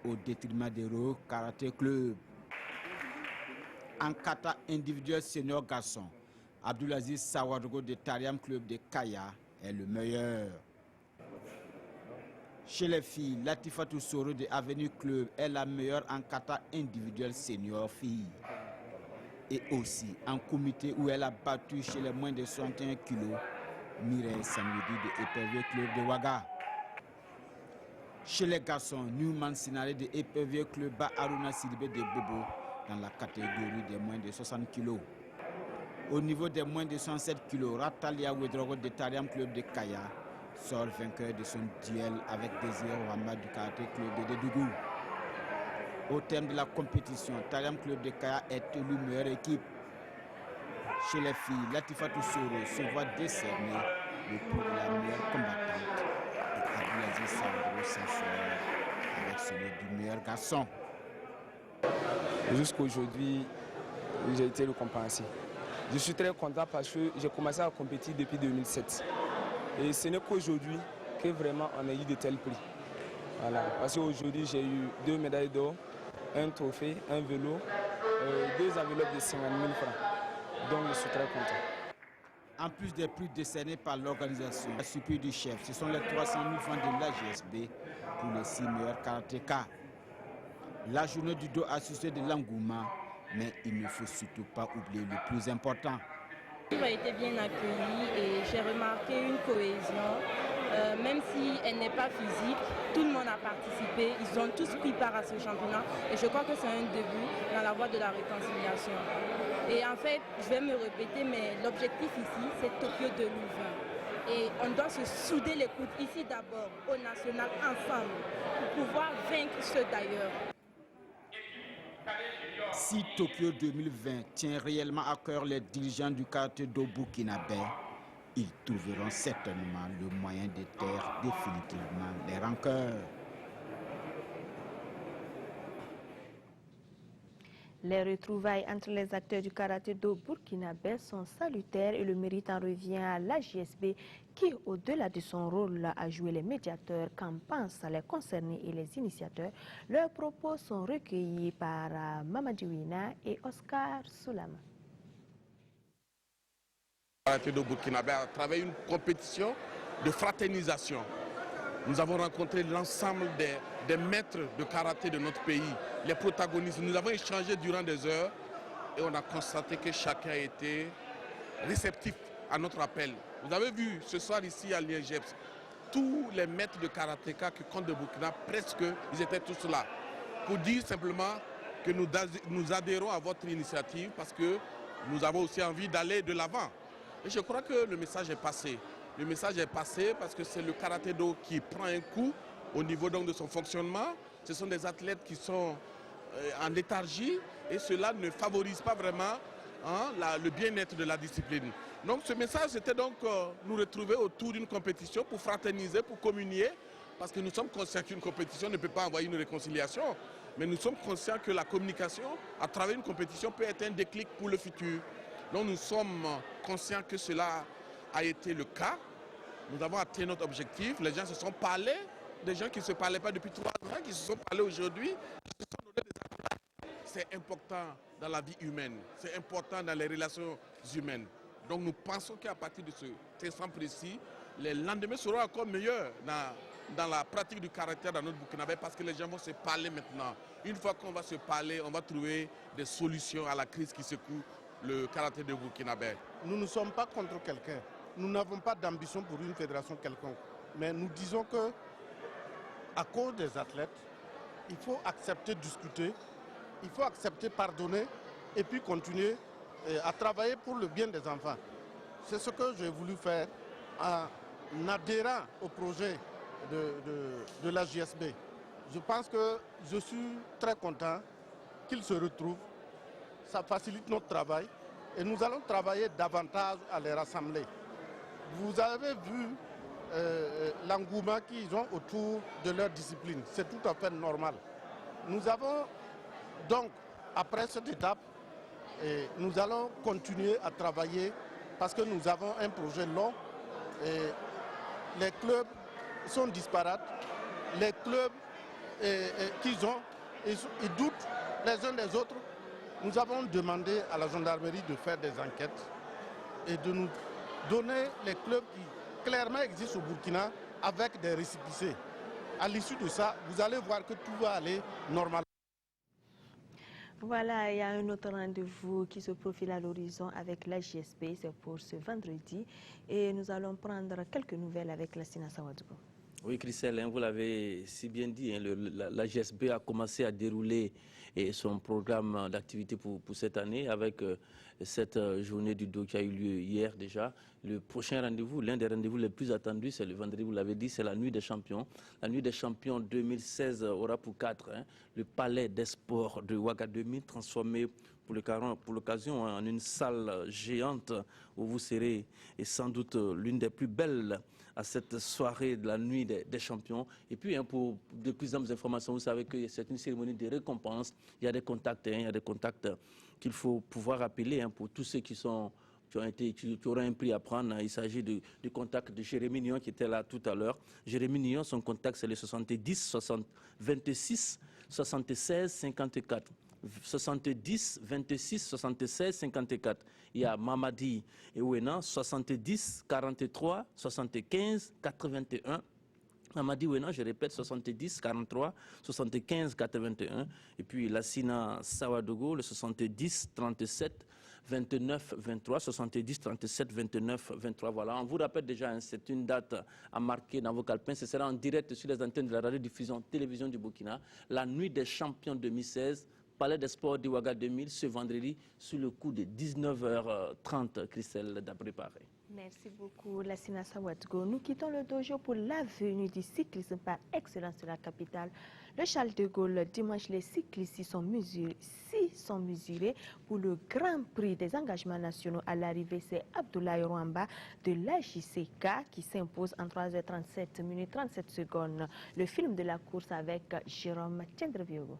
au détriment des Ro Karaté Club. En kata individuel senior garçon, Abdulaziz Sawadogo de Tariam Club de Kaya est le meilleur. Chez les filles, Latifatou Soro de Avenue Club est la meilleure en kata individuel senior fille. Et aussi en comité où elle a battu chez les moins de 61 kilos, Mireille Samedi de EPV Club de Ouaga. Chez les garçons, Newman Sinare de EPV Club bat Aruna Sidibé de Bobo dans la catégorie des moins de 60 kilos. Au niveau des moins de 67 kilos, Ratalia Ouedraogo de Tariam Club de Kaya sort vainqueur de son duel avec Désir Wamba du Karaté Club de Dédougou. Au terme de la compétition, Tariam Club de Kaya est élu meilleure équipe. Chez les filles, Latifatou Soro se voit décerner le prix de la meilleure combattante et Abdulaziz Sawadro s'assoit avec celui du meilleur garçon. Jusqu'à aujourd'hui, j'ai été récompensé. Je suis très content parce que j'ai commencé à compétir depuis 2007. Et ce n'est qu'aujourd'hui que vraiment on a eu de tels prix. Voilà. Parce qu'aujourd'hui j'ai eu 2 médailles d'or, un trophée, un vélo, 2 enveloppes de 50 000 francs. Donc je suis très content. En plus des prix décernés par l'organisation, la surprise du chef, ce sont les 300 000 francs de l'AGSB pour les 6 meilleurs karatékas. La journée du dos a suscité de l'engouement, mais il ne faut surtout pas oublier le plus important. Tout a été bien accueilli et j'ai remarqué une cohésion. Même si elle n'est pas physique, tout le monde a participé. Ils ont tous pris part à ce championnat et je crois que c'est un début dans la voie de la réconciliation. Et en fait, je vais me répéter, mais l'objectif ici, c'est Tokyo 2020. Et on doit se souder les coudes ici d'abord, au national, ensemble, pour pouvoir vaincre ceux d'ailleurs. Si Tokyo 2020 tient réellement à cœur les dirigeants du karaté do burkinabé, ils trouveront certainement le moyen de taire définitivement les rancœurs. Les retrouvailles entre les acteurs du karaté-do burkinabé sont salutaires et le mérite en revient à la JSB qui, au-delà de son rôle à jouer les médiateurs, qu'en pensent les concernés et les initiateurs. Leurs propos sont recueillis par Mamadi Wina et Oscar Soulama. Le karaté-do burkinabé a travaillé une compétition de fraternisation. Nous avons rencontré l'ensemble des maîtres de karaté de notre pays, les protagonistes. Nous avons échangé durant des heures et on a constaté que chacun était réceptif à notre appel. Vous avez vu ce soir ici à l'IEGEPS, tous les maîtres de karatéka qui comptent de Burkina, presque, ils étaient tous là. Pour dire simplement que nous adhérons à votre initiative parce que nous avons aussi envie d'aller de l'avant. Et je crois que le message est passé. Le message est passé parce que c'est le karaté-do qui prend un coup au niveau donc de son fonctionnement. Ce sont des athlètes qui sont en léthargie et cela ne favorise pas vraiment le bien-être de la discipline. Donc ce message, c'était donc nous retrouver autour d'une compétition pour fraterniser, pour communier, parce que nous sommes conscients qu'une compétition ne peut pas envoyer une réconciliation, mais nous sommes conscients que la communication, à travers une compétition, peut être un déclic pour le futur. Donc nous sommes conscients que cela a été le cas. Nous avons atteint notre objectif. Les gens se sont parlé, des gens qui ne se parlaient pas depuis 3 ans, qui se sont parlé aujourd'hui. C'est important dans la vie humaine, c'est important dans les relations humaines. Donc nous pensons qu'à partir de ce instant précis, les lendemains seront encore meilleurs dans la pratique du caractère dans notre Burkinabé parce que les gens vont se parler maintenant. Une fois qu'on va se parler, on va trouver des solutions à la crise qui secoue le karaté de Burkinabé. Nous ne sommes pas contre quelqu'un. Nous n'avons pas d'ambition pour une fédération quelconque. Mais nous disons que, à cause des athlètes, il faut accepter de discuter, il faut accepter de pardonner et puis continuer à travailler pour le bien des enfants. C'est ce que j'ai voulu faire en adhérant au projet de la JSB. Je pense que je suis très content qu'ils se retrouvent. Ça facilite notre travail et nous allons travailler davantage à les rassembler. Vous avez vu l'engouement qu'ils ont autour de leur discipline. C'est tout à fait normal. Nous avons donc, après cette étape, nous allons continuer à travailler parce que nous avons un projet long. Les clubs sont disparates. Les clubs qu'ils ont, ils doutent les uns des autres. Nous avons demandé à la gendarmerie de faire des enquêtes et de nous donner les clubs qui clairement existent au Burkina avec des récépissés. À l'issue de ça, vous allez voir que tout va aller normalement. Voilà, il y a un autre rendez-vous qui se profile à l'horizon avec la JSB, c'est pour ce vendredi. Et nous allons prendre quelques nouvelles avec Lassina Sawadougo. Oui, Christelle, vous l'avez si bien dit, la JSB a commencé à dérouler son programme d'activité pour cette année avec cette journée du dos qui a eu lieu hier déjà. Le prochain rendez-vous, l'un des rendez-vous les plus attendus, c'est le vendredi, vous l'avez dit, c'est la Nuit des Champions. La Nuit des Champions 2016 aura pour 4 le Palais des Sports de Ouagadougou transformé pour l'occasion en une salle géante où vous serez sans doute l'une des plus belles à cette soirée de la Nuit des Champions. Et puis, pour de plus amples informations, vous savez que c'est une cérémonie de récompense. Il y a des contacts, qu'il faut pouvoir appeler pour tous ceux qui auraient un prix à prendre. Il s'agit du contact de Jérémy Nion qui était là tout à l'heure. Jérémy Nion, son contact, c'est le 70 26 76 54. 70 26 76 54. Il y a Mamadi Ouena 70 43 75 81. Mamadi Ouena, je répète, 70 43 75 81. Et puis Lassina Sawadogo, le 70 37 29 23, 70 37 29 23. Voilà, on vous rappelle déjà, c'est une date à marquer dans vos calepins. Ce sera en direct sur les antennes de la radiodiffusion télévision du Burkina. La Nuit des Champions 2016. Palais des Sports d'Iwaga 2000 ce vendredi sur le coup de 19h30, Christelle Dabré-Paré. Merci beaucoup, Lassina Sawadougo. Nous quittons le dojo pour l'avenue du cyclisme par excellence de la capitale. Le Charles de Gaulle, dimanche, les cyclistes sont mesurés pour le Grand Prix des engagements nationaux. À l'arrivée, c'est Abdoulaye Rwamba de l'AJCK qui s'impose en 3h37 minutes 37 secondes. Le film de la course avec Jérôme Tchendreviogo.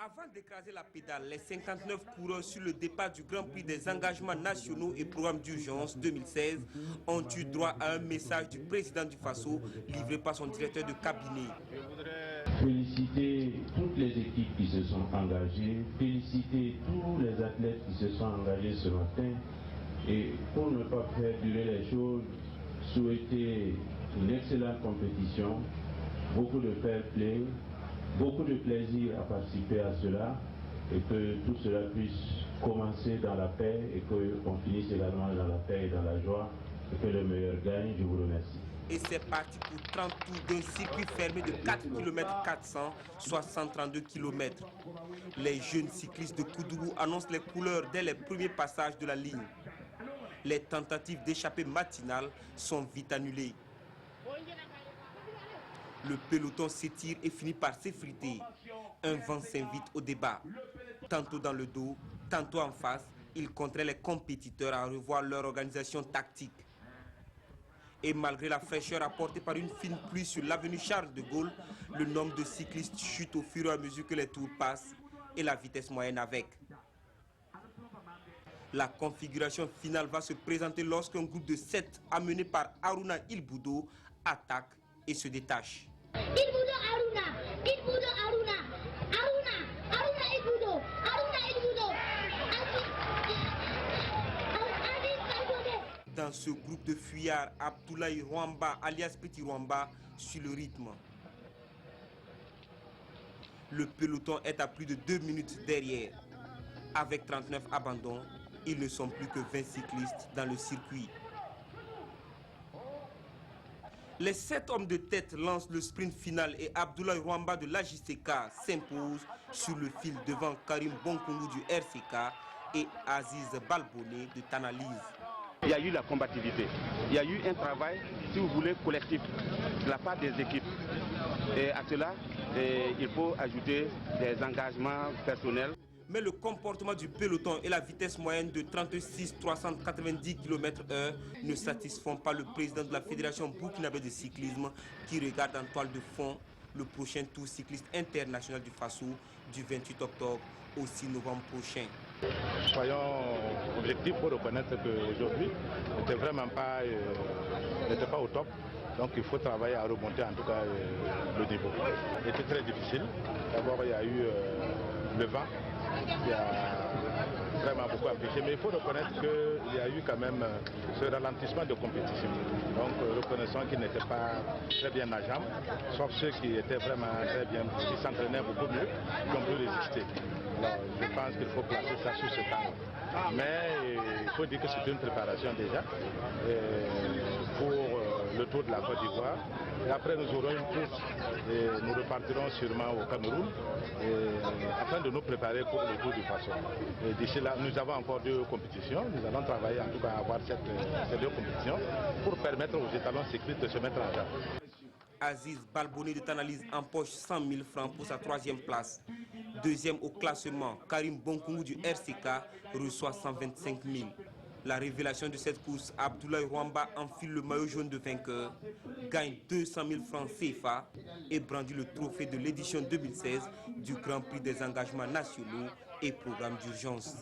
Avant d'écraser la pédale, les 59 coureurs sur le départ du Grand Prix des engagements nationaux et programmes d'urgence 2016 ont eu droit à un message du président du Faso livré par son directeur de cabinet. Je voudrais féliciter toutes les équipes qui se sont engagées, féliciter tous les athlètes qui se sont engagés ce matin et pour ne pas faire durer les choses, souhaiter une excellente compétition, beaucoup de fair play, beaucoup de plaisir à participer à cela et que tout cela puisse commencer dans la paix et qu'on finisse également dans la paix et dans la joie et que le meilleur gagne. Je vous remercie. Et c'est parti pour 30 tours d'un circuit fermé de 4 km 400, soit 132 km. Les jeunes cyclistes de Koudougou annoncent les couleurs dès les premiers passages de la ligne. Les tentatives d'échappée matinale sont vite annulées. Le peloton s'étire et finit par s'effriter. Un vent s'invite au débat. Tantôt dans le dos, tantôt en face, il contraint les compétiteurs à revoir leur organisation tactique. Et malgré la fraîcheur apportée par une fine pluie sur l'avenue Charles de Gaulle, le nombre de cyclistes chute au fur et à mesure que les tours passent et la vitesse moyenne avec. La configuration finale va se présenter lorsqu'un groupe de 7 amené par Haruna Ilboudo attaque et se détache. Ilboudo Haruna, Ilboudo Haruna, Haruna Ilboudo, Haruna Ilboudo. Dans ce groupe de fuyards, Abdoulaye Rwamba, alias Petit Rwamba, suit le rythme. Le peloton est à plus de 2 minutes derrière. Avec 39 abandons, ils ne sont plus que 20 cyclistes dans le circuit. Les 7 hommes de tête lancent le sprint final et Abdoulaye Rwamba de l'AJCK s'impose sur le fil devant Karim Bonkongu du RCK et Aziz Balboné de Tanalise. Il y a eu la combativité, il y a eu un travail, si vous voulez, collectif de la part des équipes. Et à cela, il faut ajouter des engagements personnels. Mais le comportement du peloton et la vitesse moyenne de 36 390 km/h ne satisfont pas le président de la Fédération burkinabé de cyclisme qui regarde en toile de fond le prochain tour cycliste international du Faso du 28 octobre au 6 novembre prochain. Soyons objectifs pour reconnaître qu'aujourd'hui n'était vraiment pas, au top. Donc il faut travailler à remonter en tout cas le niveau. C'était très difficile. D'abord il y a eu le vent qui a vraiment beaucoup empêché. Mais il faut reconnaître qu'il y a eu quand même ce ralentissement de compétition. Donc reconnaissant qu'ils n'étaient pas très bien nageants, sauf ceux qui étaient vraiment très bien, qui s'entraînaient beaucoup mieux, qui ont pu résister. Alors, je pense qu'il faut placer ça sur ce temps. Mais il faut dire que c'est une préparation déjà pour le Tour de la Côte d'Ivoire. Et après nous aurons une course et nous repartirons sûrement au Cameroun afin de nous préparer pour le Tour du Faso. Et d'ici là, nous avons encore 2 compétitions. Nous allons travailler en tout cas à avoir ces 2 compétitions pour permettre aux étalons cyclistes de se mettre en jeu. Aziz Balboné de Tanalise empoche 100 000 francs pour sa 3e place. Deuxième au classement, Karim Bonkongu du RCK reçoit 125 000. La révélation de cette course, Abdoulaye Rwamba enfile le maillot jaune de vainqueur, gagne 200 000 francs CFA et brandit le trophée de l'édition 2016 du Grand Prix des engagements nationaux et programmes d'urgence.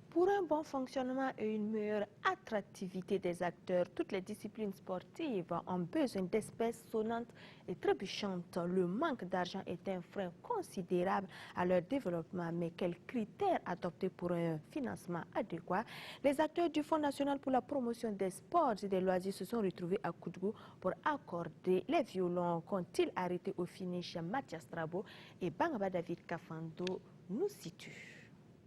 Pour un bon fonctionnement et une meilleure attractivité des acteurs, toutes les disciplines sportives ont besoin d'espèces sonnantes et trébuchantes. Le manque d'argent est un frein considérable à leur développement. Mais quels critères adopter pour un financement adéquat? Les acteurs du Fonds national pour la promotion des sports et des loisirs se sont retrouvés à Koudougou pour accorder les violons. Qu'ont-ils arrêté au finish? Mathias Trabo et Bangaba David Kafando nous situent.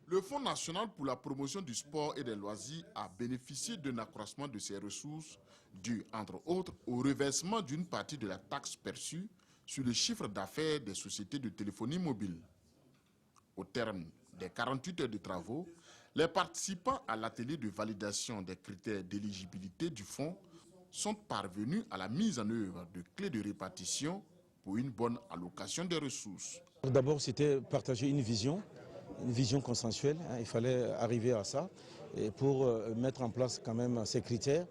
Le Fonds national pour la promotion du sport et des loisirs a bénéficié d'un accroissement de ses ressources dû, entre autres, au reversement d'une partie de la taxe perçue sur le chiffre d'affaires des sociétés de téléphonie mobile. Au terme des 48 heures de travaux, les participants à l'atelier de validation des critères d'éligibilité du fonds sont parvenus à la mise en œuvre de clés de répartition pour une bonne allocation des ressources. D'abord, c'était partager une vision consensuelle. Il fallait arriver à ça et pour mettre en place quand même ces critères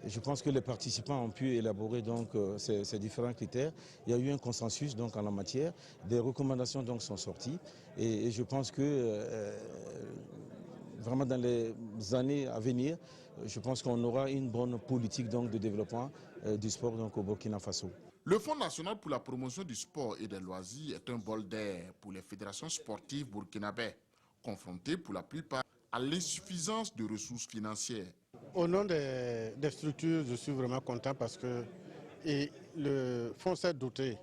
Je pense que les participants ont pu élaborer donc ces différents critères. Il y a eu un consensus donc en la matière. Des recommandations donc sont sorties et je pense que vraiment dans les années à venir, je pense qu'on aura une bonne politique donc de développement du sport donc au Burkina Faso. Le Fonds national pour la promotion du sport et des loisirs est un bol d'air pour les fédérations sportives burkinabées, confrontées pour la plupart à l'insuffisance de ressources financières. Au nom des structures, je suis vraiment content parce que le fonds s'est doté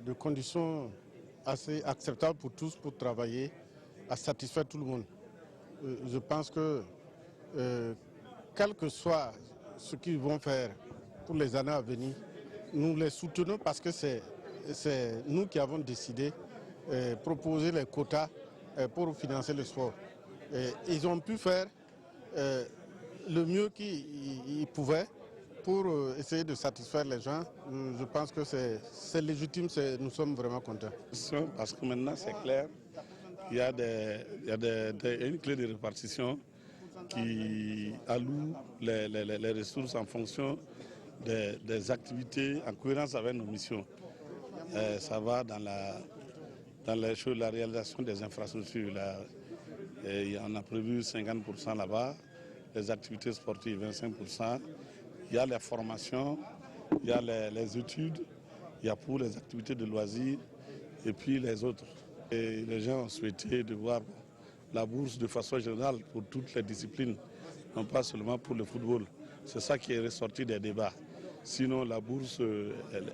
de conditions assez acceptables pour tous pour travailler à satisfaire tout le monde. Je pense que quel que soit ce qu'ils vont faire pour les années à venir, nous les soutenons parce que c'est nous qui avons décidé de proposer les quotas pour financer le sport. Ils ont pu faire le mieux qu'ils pouvaient pour essayer de satisfaire les gens. Je pense que c'est légitime, nous sommes vraiment contents. Parce que maintenant c'est clair, il y a une clé de répartition qui alloue les ressources en fonction des activités en cohérence avec nos missions. Ça va dans la réalisation des infrastructures. On a prévu 50% là-bas, les activités sportives 25%. Il y a les formations, il y a les études, il y a pour les activités de loisirs et puis les autres. Et les gens ont souhaité de voir la bourse de façon générale pour toutes les disciplines, non pas seulement pour le football. C'est ça qui est ressorti des débats. Sinon, la bourse,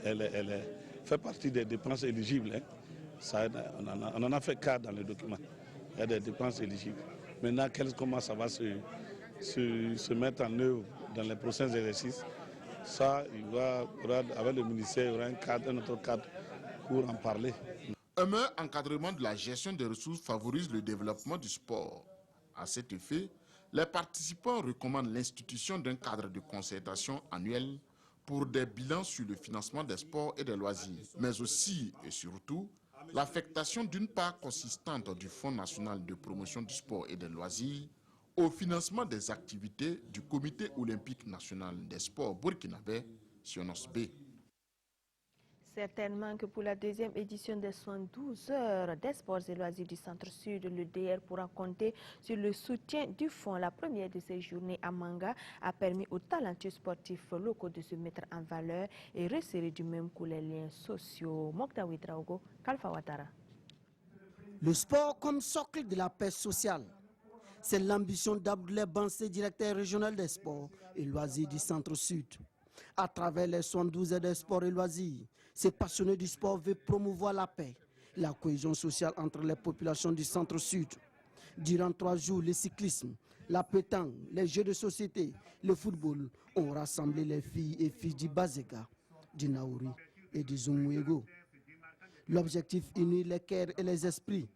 elle fait partie des dépenses éligibles. On en a fait cas dans le document. Il y a des dépenses éligibles. Maintenant, comment ça va se mettre en œuvre dans les prochains exercices, ça, avec le ministère, il y aura un autre cadre pour en parler. Un meilleur encadrement de la gestion des ressources favorise le développement du sport. À cet effet, les participants recommandent l'institution d'un cadre de concertation annuel pour des bilans sur le financement des sports et des loisirs, mais aussi et surtout l'affectation d'une part consistante du Fonds national de promotion du sport et des loisirs au financement des activités du Comité olympique national des sports burkinabé, SIONOS-B. Certainement que pour la deuxième édition des 112 heures des sports et loisirs du Centre-Sud, le DR pourra compter sur le soutien du fonds. La première de ces journées à Manga a permis aux talentueux sportifs locaux de se mettre en valeur et resserrer du même coup les liens sociaux. Mokdawi Draogo, Kalfa Ouattara. Le sport comme socle de la paix sociale. C'est l'ambition d'Abdoulaye Bansé, directeur régional des sports et loisirs du Centre-Sud. À travers les 112 heures des sports et loisirs, ces passionnés du sport veulent promouvoir la paix, la cohésion sociale entre les populations du Centre-Sud. Durant 3 jours, le cyclisme, la pétanque, les jeux de société, le football ont rassemblé les filles et fils du Bazega, du Naouri et du Zumuego. L'objectif, unir les cœurs et les esprits.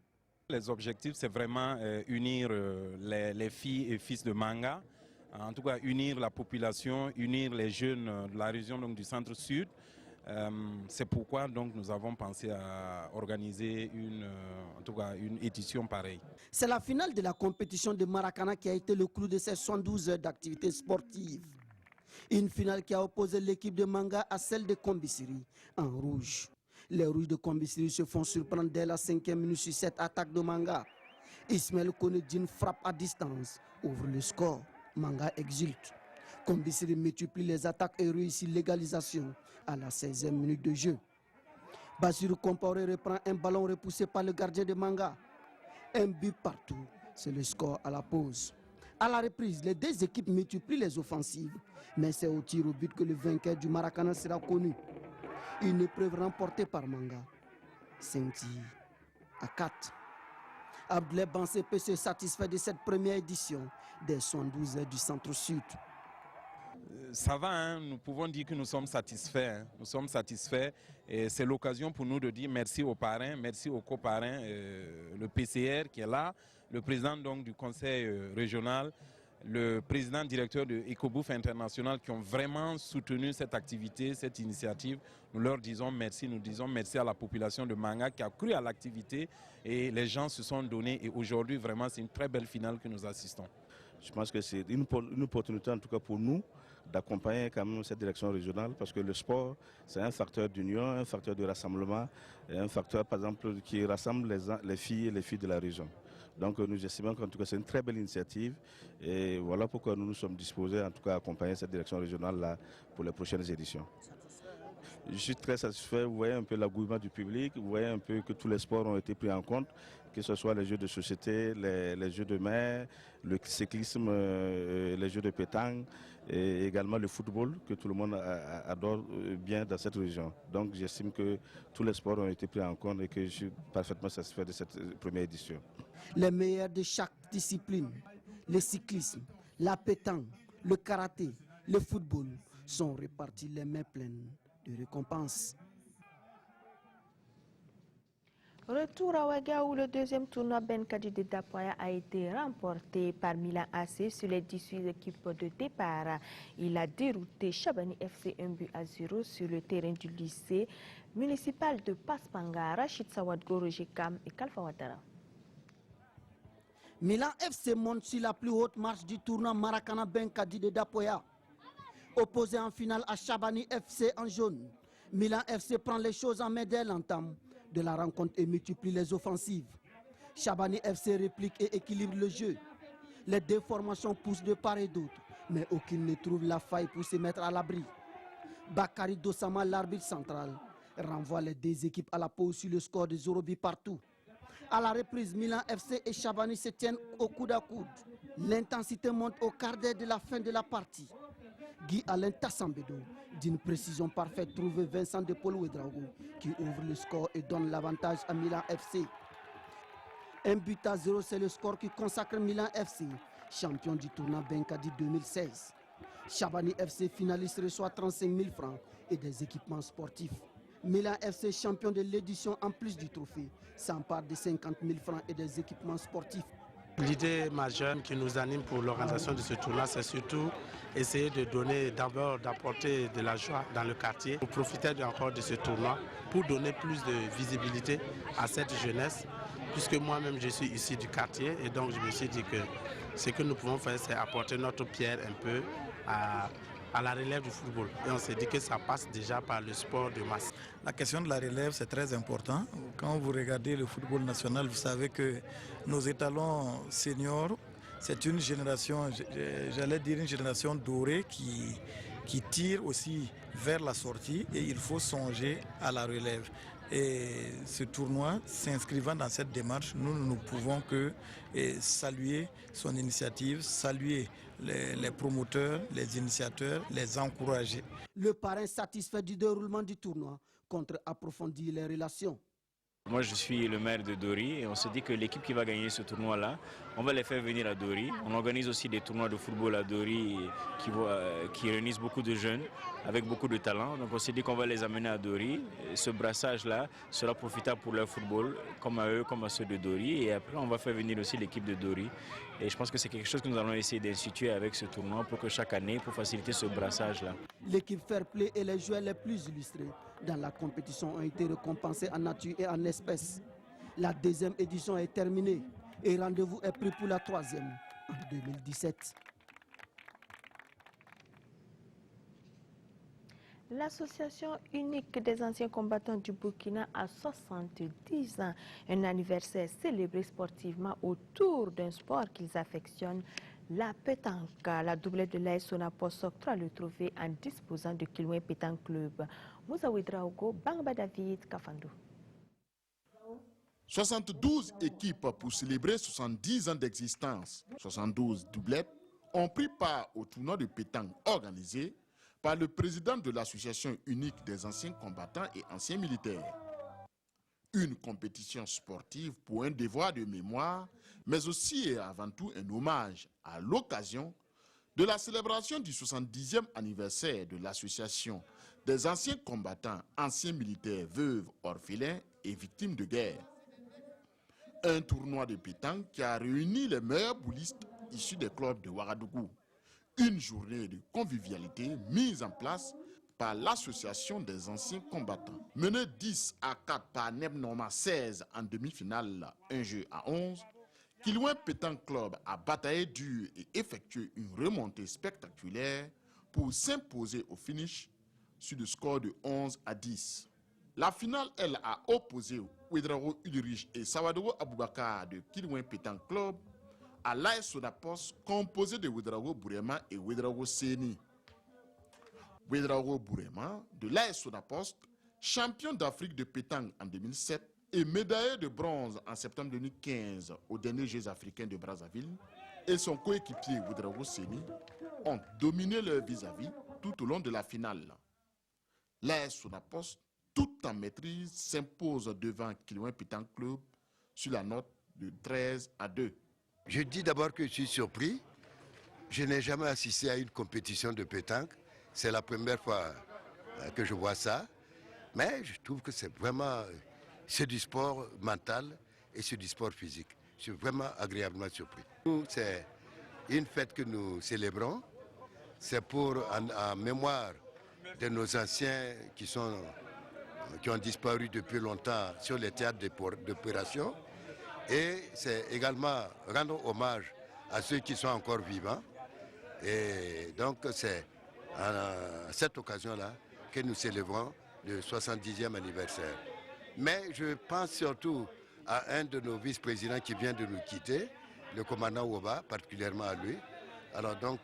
Les objectifs, c'est vraiment unir les filles et fils de Manga, en tout cas unir la population, unir les jeunes de la région donc, du Centre-Sud. C'est pourquoi donc, nous avons pensé à organiser une édition pareille. C'est la finale de la compétition de Maracana qui a été le clou de ces 112 heures d'activités sportives. Une finale qui a opposé l'équipe de Manga à celle de Kombisiri en rouge. Les rouges de Kombisiri se font surprendre dès la 5e minute sur cette attaque de Manga. Ismaël Konedine frappe à distance, ouvre le score. Manga exulte. Kombisiri multiplie les attaques et réussit l'égalisation à la 16e minute de jeu. Basiru Compaoré reprend un ballon repoussé par le gardien de Manga. Un but partout, c'est le score à la pause. À la reprise, les deux équipes multiplient les offensives, mais c'est au tir au but que le vainqueur du Maracana sera connu. Une épreuve remportée par Manga. 5 tirs à 4. Abdoulaye Bansé peut se satisfaire de cette première édition des 112 heures du Centre-Sud. Ça va, hein? Nous pouvons dire que nous sommes satisfaits. Hein? Nous sommes satisfaits et c'est l'occasion pour nous de dire merci aux parrains, merci aux coparrains, le PCR qui est là, le président donc, du conseil régional, le président directeur de EcoBouffe International qui ont vraiment soutenu cette activité, cette initiative. Nous leur disons merci, nous disons merci à la population de Manga qui a cru à l'activité et les gens se sont donnés et aujourd'hui vraiment c'est une très belle finale que nous assistons. Je pense que c'est une opportunité en tout cas pour nous d'accompagner quand même cette direction régionale parce que le sport, c'est un facteur d'union, un facteur de rassemblement, et un facteur par exemple qui rassemble les filles et les filles de la région. Donc nous estimons qu'en tout cas c'est une très belle initiative et voilà pourquoi nous nous sommes disposés en tout cas à accompagner cette direction régionale là pour les prochaines éditions. Je suis très satisfait, vous voyez un peu l'engouement du public, vous voyez un peu que tous les sports ont été pris en compte, que ce soit les jeux de société, les jeux de mer, le cyclisme, les jeux de pétanque et également le football que tout le monde adore bien dans cette région. Donc j'estime que tous les sports ont été pris en compte et que je suis parfaitement satisfait de cette première édition. Les meilleurs de chaque discipline, le cyclisme, la pétanque, le karaté, le football, sont répartis les mains pleines de récompenses. Retour à Ouaga où le deuxième tournoi Benkadi de Dapoya a été remporté par Milan AC sur les 18 équipes de départ. Il a dérouté Chabani FC 1-0 sur le terrain du lycée municipal de Paspanga, Rachid Sawad Gorojikam et Kalfa Ouattara. Milan FC monte sur la plus haute marche du tournoi Maracana Benkadi de Dapoya. Opposé en finale à Chabani FC en jaune, Milan FC prend les choses en main dès l'entame de la rencontre et multiplie les offensives. Chabani FC réplique et équilibre le jeu. Les deux formations poussent de part et d'autre, mais aucune ne trouve la faille pour se mettre à l'abri. Bakary Dossama, l'arbitre central, renvoie les deux équipes à la pause sur le score de 0 but partout. À la reprise, Milan FC et Chabani se tiennent au coude à coude. L'intensité monte au quart d'heure de la fin de la partie. Guy Alain Tassambedo, d'une précision parfaite, trouve Vincent de Paul Ouedraogo qui ouvre le score et donne l'avantage à Milan FC. 1-0, c'est le score qui consacre Milan FC, champion du tournoi Benkadi 2016. Chabani FC finaliste reçoit 35 000 francs et des équipements sportifs. Milan FC, champion de l'édition en plus du trophée, s'empare de 50 000 francs et des équipements sportifs. L'idée majeure qui nous anime pour l'organisation de ce tournoi, c'est surtout essayer de donner, d'abord d'apporter de la joie dans le quartier, pour profiter encore de ce tournoi, pour donner plus de visibilité à cette jeunesse, puisque moi-même je suis ici du quartier et donc je me suis dit que ce que nous pouvons faire, c'est apporter notre pierre un peu à la relève du football. Et on s'est dit que ça passe déjà par le sport de masse. La question de la relève, c'est très important. Quand vous regardez le football national, vous savez que nos étalons seniors, c'est une génération, j'allais dire une génération dorée qui tire aussi vers la sortie et il faut songer à la relève. Et ce tournoi, s'inscrivant dans cette démarche, nous ne pouvons que saluer son initiative, saluer les promoteurs, les initiateurs, les encourager. Le parrain satisfait du déroulement du tournoi compte approfondir les relations. Moi, je suis le maire de Dori et on se dit que l'équipe qui va gagner ce tournoi-là, on va les faire venir à Dori. On organise aussi des tournois de football à Dori qui réunissent beaucoup de jeunes avec beaucoup de talent. Donc on s'est dit qu'on va les amener à Dori. Ce brassage-là sera profitable pour leur football, comme à eux, comme à ceux de Dori. Et après, on va faire venir aussi l'équipe de Dori. Et je pense que c'est quelque chose que nous allons essayer d'instituer avec ce tournoi pour que chaque année, pour faciliter ce brassage-là. L'équipe Fair Play et les joueurs les plus illustrés dans la compétition ont été récompensés en nature et en espèces. La deuxième édition est terminée et rendez-vous est pris pour la troisième en 2017. L'association unique des anciens combattants du Burkina a 70 ans, un anniversaire célébré sportivement autour d'un sport qu'ils affectionnent, la pétanque. La doublette de l'AS Sonapos s'octroie le trophée en disposant de Kilouin Pétanque Club. Moussa Ouedraogo, Bangba David, Kafandou. 72 équipes pour célébrer 70 ans d'existence. 72 doublettes ont pris part au tournoi de pétanque organisé par le président de l'association unique des anciens combattants et anciens militaires. Une compétition sportive pour un devoir de mémoire, mais aussi et avant tout un hommage à l'occasion de la célébration du 70e anniversaire de l'association des anciens combattants, anciens militaires, veuves, orphelins et victimes de guerre. Un tournoi de pétanque qui a réuni les meilleurs boulistes issus des clubs de Ouagadougou. Une journée de convivialité mise en place par l'association des anciens combattants. Menée 10-4 par Neb Norma 16 en demi-finale, un jeu à 11, Kilouin Pétanque Club a bataillé dur et effectué une remontée spectaculaire pour s'imposer au finish sur le score de 11-10. La finale, elle, a opposé Ouedraogo Ulrich et Sawadoro Aboubakar de Kilouin Pétanque Club à l'AS Sonapos, composé de Ouedraogo Bourema et Ouedraogo Seni. Ouedraogo Bourema de l'AS Sonapos, champion d'Afrique de pétanque en 2007 et médaillé de bronze en septembre 2015 aux derniers Jeux africains de Brazzaville, et son coéquipier Ouedraogo Seni ont dominé leur vis-à-vis tout au long de la finale. L'AS Sonapos, tout en maîtrise, s'impose devant Kilouin Pétanque Club sur la note de 13-2. Je dis d'abord que je suis surpris. Je n'ai jamais assisté à une compétition de pétanque. C'est la première fois que je vois ça. Mais je trouve que c'est du sport mental et c'est du sport physique. Je suis vraiment agréablement surpris. C'est une fête que nous célébrons. C'est en mémoire de nos anciens qui ont disparu depuis longtemps sur les théâtres d'opération. Et c'est également rendre hommage à ceux qui sont encore vivants. Et donc c'est à cette occasion-là que nous célébrons le 70e anniversaire. Mais je pense surtout à un de nos vice-présidents qui vient de nous quitter, le commandant Woba, particulièrement à lui. Alors donc,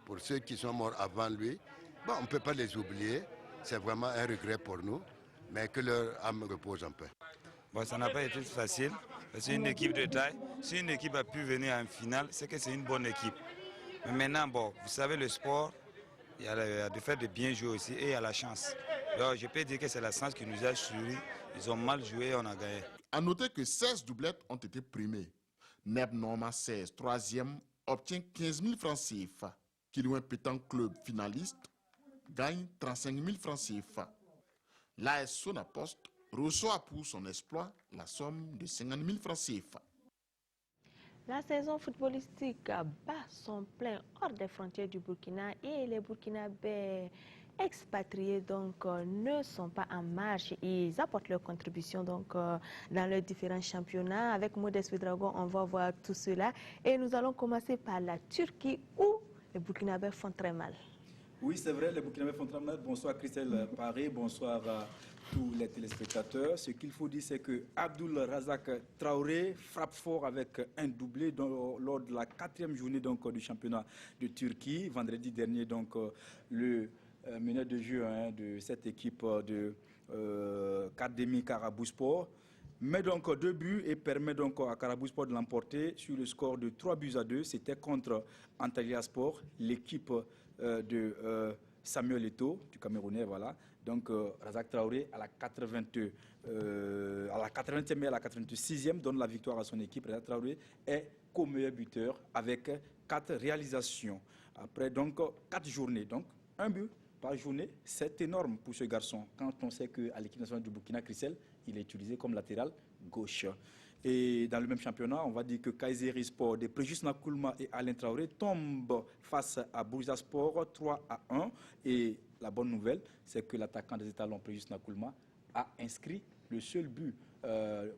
pour ceux qui sont morts avant lui, on ne peut pas les oublier. C'est vraiment un regret pour nous, mais que leur âme repose en paix. Bon, ça n'a pas été facile. C'est une équipe de taille. Si une équipe a pu venir en finale, c'est que c'est une bonne équipe. Mais maintenant, vous savez, le sport, il y a le fait de bien jouer aussi et il y a la chance. Alors, je peux dire que c'est la chance qui nous a souri. Ils ont mal joué et on a gagné. A noter que 16 doublettes ont été primées. Neb Norma 16, 3e, obtient 15 000 francs CFA. Kilouin Pétanque Club finaliste gagne 35 000 francs CFA. L'AS Sonapost reçoit pour son exploit la somme de 50 000 francs CFA. La saison footballistique bat son plein hors des frontières du Burkina et les Burkinabés expatriés ne sont pas en marche. Ils apportent leur contribution dans leurs différents championnats. Avec Modeste Ouedraogo, on va voir tout cela. Et nous allons commencer par la Turquie où les Burkinabés font très mal. Oui, c'est vrai, les Burkinabés font très mal. Bonsoir Christelle Paré, bonsoir à tous les téléspectateurs. Ce qu'il faut dire, c'est que Abdul Razak Traoré frappe fort avec un doublé lors de la 4e journée du championnat de Turquie. Vendredi dernier, le meneur de jeu de cette équipe de Kardemir Karabouspor met 2 buts et permet à Karabouspor de l'emporter sur le score de 3-2. C'était contre Antalyaspor, l'équipe de Samuel Eto'o, du Camerounais, voilà. Donc Razak Traoré à la 80e et à la 86e donne la victoire à son équipe. Razak Traoré est co-meilleur buteur avec 4 réalisations. Après 4 journées, un but par journée, c'est énorme pour ce garçon. Quand on sait qu'à l'équipe nationale du Burkina, Christelle, il est utilisé comme latéral gauche. Et dans le même championnat, on va dire que Kayserispor de Préjus Nakoulma et Alain Traoré tombent face à Bursaspor 3-1. Et la bonne nouvelle, c'est que l'attaquant des étalons Préjus Nakoulma a inscrit le seul but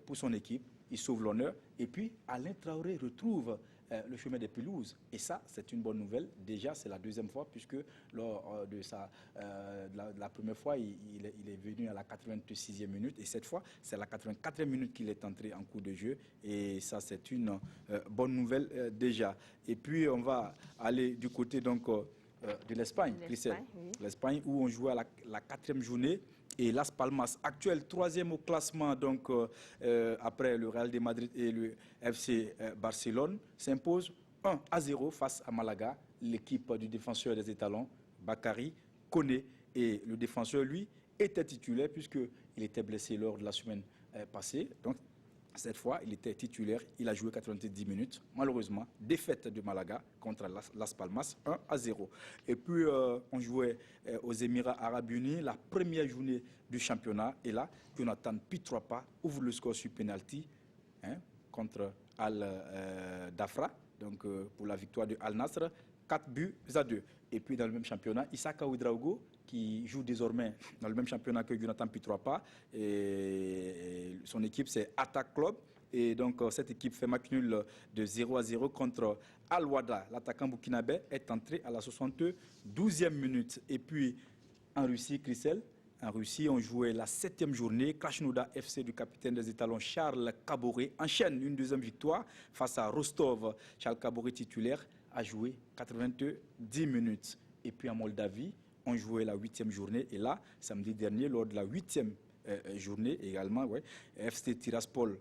pour son équipe. Il sauve l'honneur. Et puis, Alain Traoré retrouve le chemin des pelouses. Et ça, c'est une bonne nouvelle. Déjà, c'est la 2e fois, puisque lors de la première fois, il est venu à la 86e minute. Et cette fois, c'est à la 84e minute qu'il est entré en cours de jeu. Et ça, c'est une bonne nouvelle déjà. Et puis, on va aller du côté de l'Espagne, l'Espagne, où on jouait à la 4e journée. Et Las Palmas, actuel 3e au classement, après le Real de Madrid et le FC Barcelone, s'impose 1-0 face à Malaga. L'équipe du défenseur des étalons, Bakary Koné, et le défenseur, lui, était titulaire puisqu'il était blessé lors de la semaine passée. Donc, cette fois, il était titulaire, il a joué 90 minutes. Malheureusement, défaite de Malaga contre Las Palmas, 1-0. Et puis, on jouait aux Émirats Arabes Unis, la première journée du championnat. Et là, Jonathan Pietropa ouvre le score sur penalty contre Al-Dafra, pour la victoire de Al-Nasr, 4-2. Et puis, dans le même championnat, Issaka Ouedraogo, qui joue désormais dans le même championnat que Jonathan Pietropa. Et son équipe, c'est Attack Club, Et donc, cette équipe fait match nul de 0-0 contre Al-Wahda. L'attaquant burkinabé est entré à la 72e minute. Et puis, en Russie, Christelle, en Russie, on jouait la 7e journée. Krasnodar FC du capitaine des étalons Charles Kaboré enchaîne une deuxième victoire face à Rostov. Charles Kaboré titulaire a joué 90 minutes. Et puis en Moldavie, on jouait la 8e journée. Et là, samedi dernier, lors de la 8e journée également, FC Tiraspol,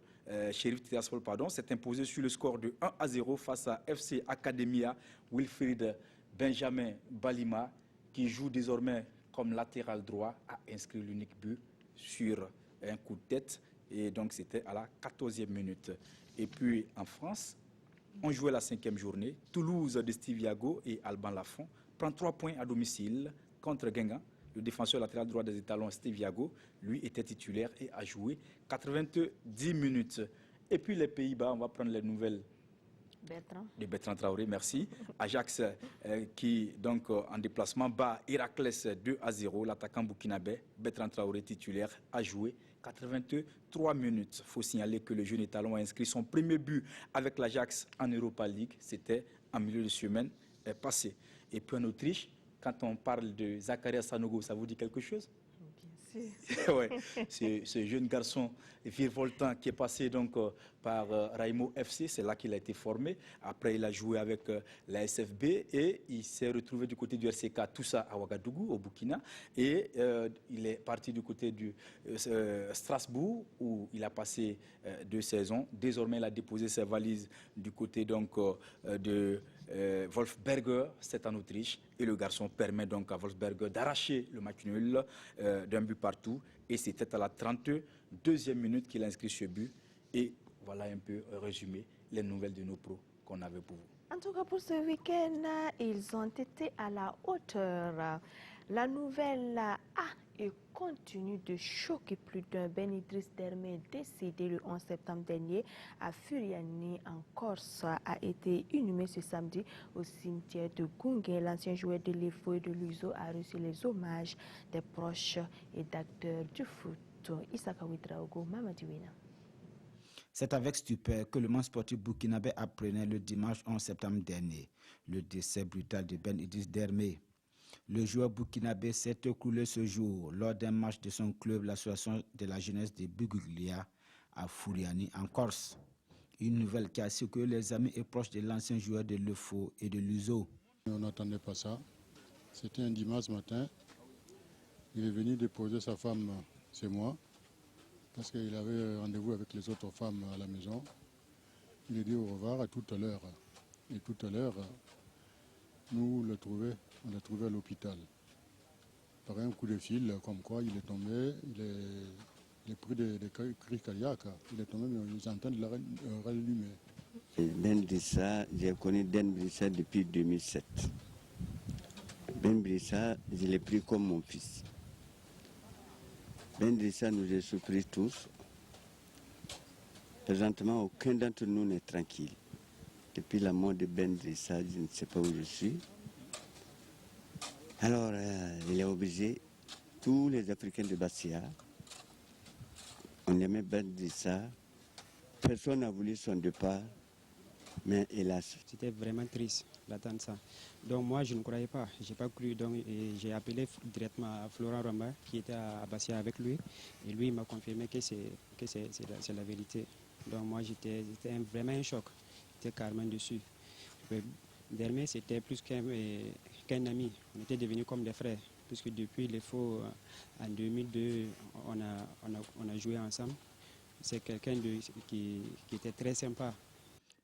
Sheriff Tiraspol, s'est imposé sur le score de 1-0 face à FC Academia. Wilfried Benjamin Balima, qui joue désormais comme latéral droit, a inscrit l'unique but sur un coup de tête. Et donc, c'était à la 14e minute. Et puis, en France, on jouait la 5e journée. Toulouse de Steve Yago et Alban Lafont prend 3 points à domicile contre Guingamp. Le défenseur latéral droit des étalons, Steve Yago, lui était titulaire et a joué 90 minutes. Et puis, les Pays-Bas, on va prendre les nouvelles de Bertrand Traoré, merci. Ajax qui, donc, en déplacement, bat Héraclès 2-0. L'attaquant burkinabé, Bertrand Traoré, titulaire, a joué 83 minutes. Il faut signaler que le jeune étalon a inscrit son premier but avec l'Ajax en Europa League. C'était en milieu de semaine passé. Et puis en Autriche, quand on parle de Zakaria Sanogo, ça vous dit quelque chose? Ouais, c'est ce jeune garçon virevoltant qui est passé donc par Raimo FC, c'est là qu'il a été formé. Après, il a joué avec la SFB et il s'est retrouvé du côté du RCK, tout ça à Ouagadougou, au Burkina. Et il est parti du côté du Strasbourg où il a passé 2 saisons. Désormais, il a déposé ses valises du côté donc de Wolfsberger, c'est en Autriche, et le garçon permet donc à Wolfsberger d'arracher le match nul d'un but partout, et c'était à la 32e minute qu'il a inscrit ce but. Et voilà un peu résumé les nouvelles de nos pros qu'on avait pour vous. En tout cas, pour ce week-end, ils ont été à la hauteur. La nouvelle A et continue de choquer plus d'un. Ben Idriss Dermé, décédé le 11 septembre dernier à Furiani en Corse, a été inhumé ce samedi au cimetière de Gungue. L'ancien joueur de l'EFO et de l'USO a reçu les hommages des proches et d'acteurs du foot. Isaka Ouidraogo, Mamadiwina. C'est avec stupeur que le monde sportif burkinabé apprenait le dimanche 11 septembre dernier le décès brutal de Ben Idriss Dermé. Le joueur burkinabé s'est écoulé ce jour lors d'un match de son club, l'association de la jeunesse de Buguglia à Furiani en Corse. Une nouvelle qui a secoué les amis et proches de l'ancien joueur de l'EFO et de l'USO. On n'attendait pas ça. C'était un dimanche matin. Il est venu déposer sa femme chez moi parce qu'il avait rendez-vous avec les autres femmes à la maison. Il a dit au revoir à tout à l'heure. Et tout à l'heure, nous on l'a trouvé à l'hôpital. Par un coup de fil, comme quoi il est tombé, il est pris des cris cardiaques. Il est tombé, mais ils sont en train de le rallumer. Ben Idrissa, j'ai connu Ben Idrissa depuis 2007. Ben Idrissa, je l'ai pris comme mon fils. Ben Idrissa nous a surpris tous. Présentement, aucun d'entre nous n'est tranquille. Depuis la mort de Ben Idrissa, je ne sais pas où je suis. Alors, il est obligé, tous les Africains de Bassia, on aimait Ben Idrissa. Personne n'a voulu son départ, mais hélas. C'était vraiment triste d'attendre ça. Donc moi, je ne croyais pas, je n'ai pas cru. Donc j'ai appelé directement à Florent Ramba, qui était à Bassia avec lui. Et lui, il m'a confirmé que c'est la vérité. Donc moi, j'étais vraiment un choc. J'étais carrément dessus. Dermé, c'était plus qu'un ami. On était devenus comme des frères. Puisque depuis l'EFO, en 2002, on a joué ensemble. C'est quelqu'un qui était très sympa.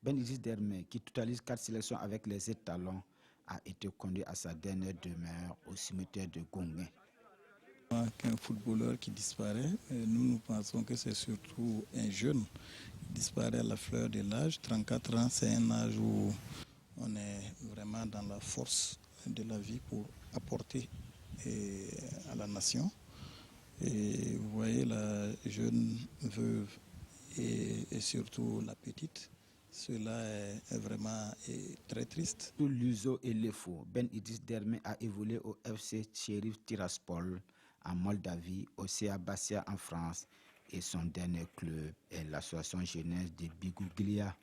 Ben Idriss Dermé, qui totalise 4 sélections avec les étalons, a été conduit à sa dernière demeure au cimetière de Gungue. Un footballeur qui disparaît, nous pensons que c'est surtout un jeune qui disparaît à la fleur de l'âge. 34 ans, c'est un âge où on est vraiment dans la force de la vie pour apporter à la nation. Et vous voyez la jeune veuve et surtout la petite, cela est vraiment très triste. Pour l'USO et l'EFO, Ben Idriss Dermé a évolué au FC Sheriff Tiraspol en Moldavie, au CA Bastia en France et son dernier club est l'association jeunesse de Biguglia.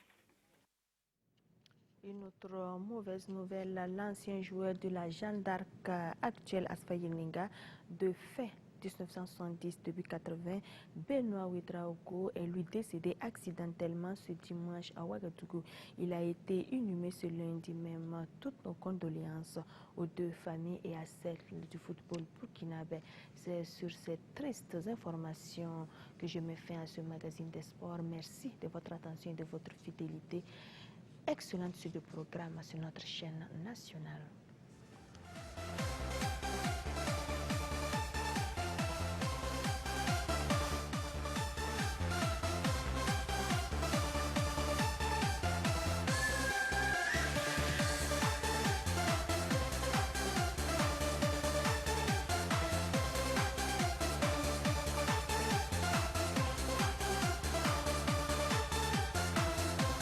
Une autre mauvaise nouvelle, l'ancien joueur de la Jeanne d'Arc actuelle Asfa Yeninga, de fait 1970 début 80, Benoît Ouedraogo est lui décédé accidentellement ce dimanche à Ouagadougou. Il a été inhumé ce lundi même. Toutes nos condoléances aux deux familles et à celles du football burkinabé. C'est sur ces tristes informations que je mets fin à ce magazine des sports. Merci de votre attention et de votre fidélité. Excellente suite de programme sur notre chaîne nationale.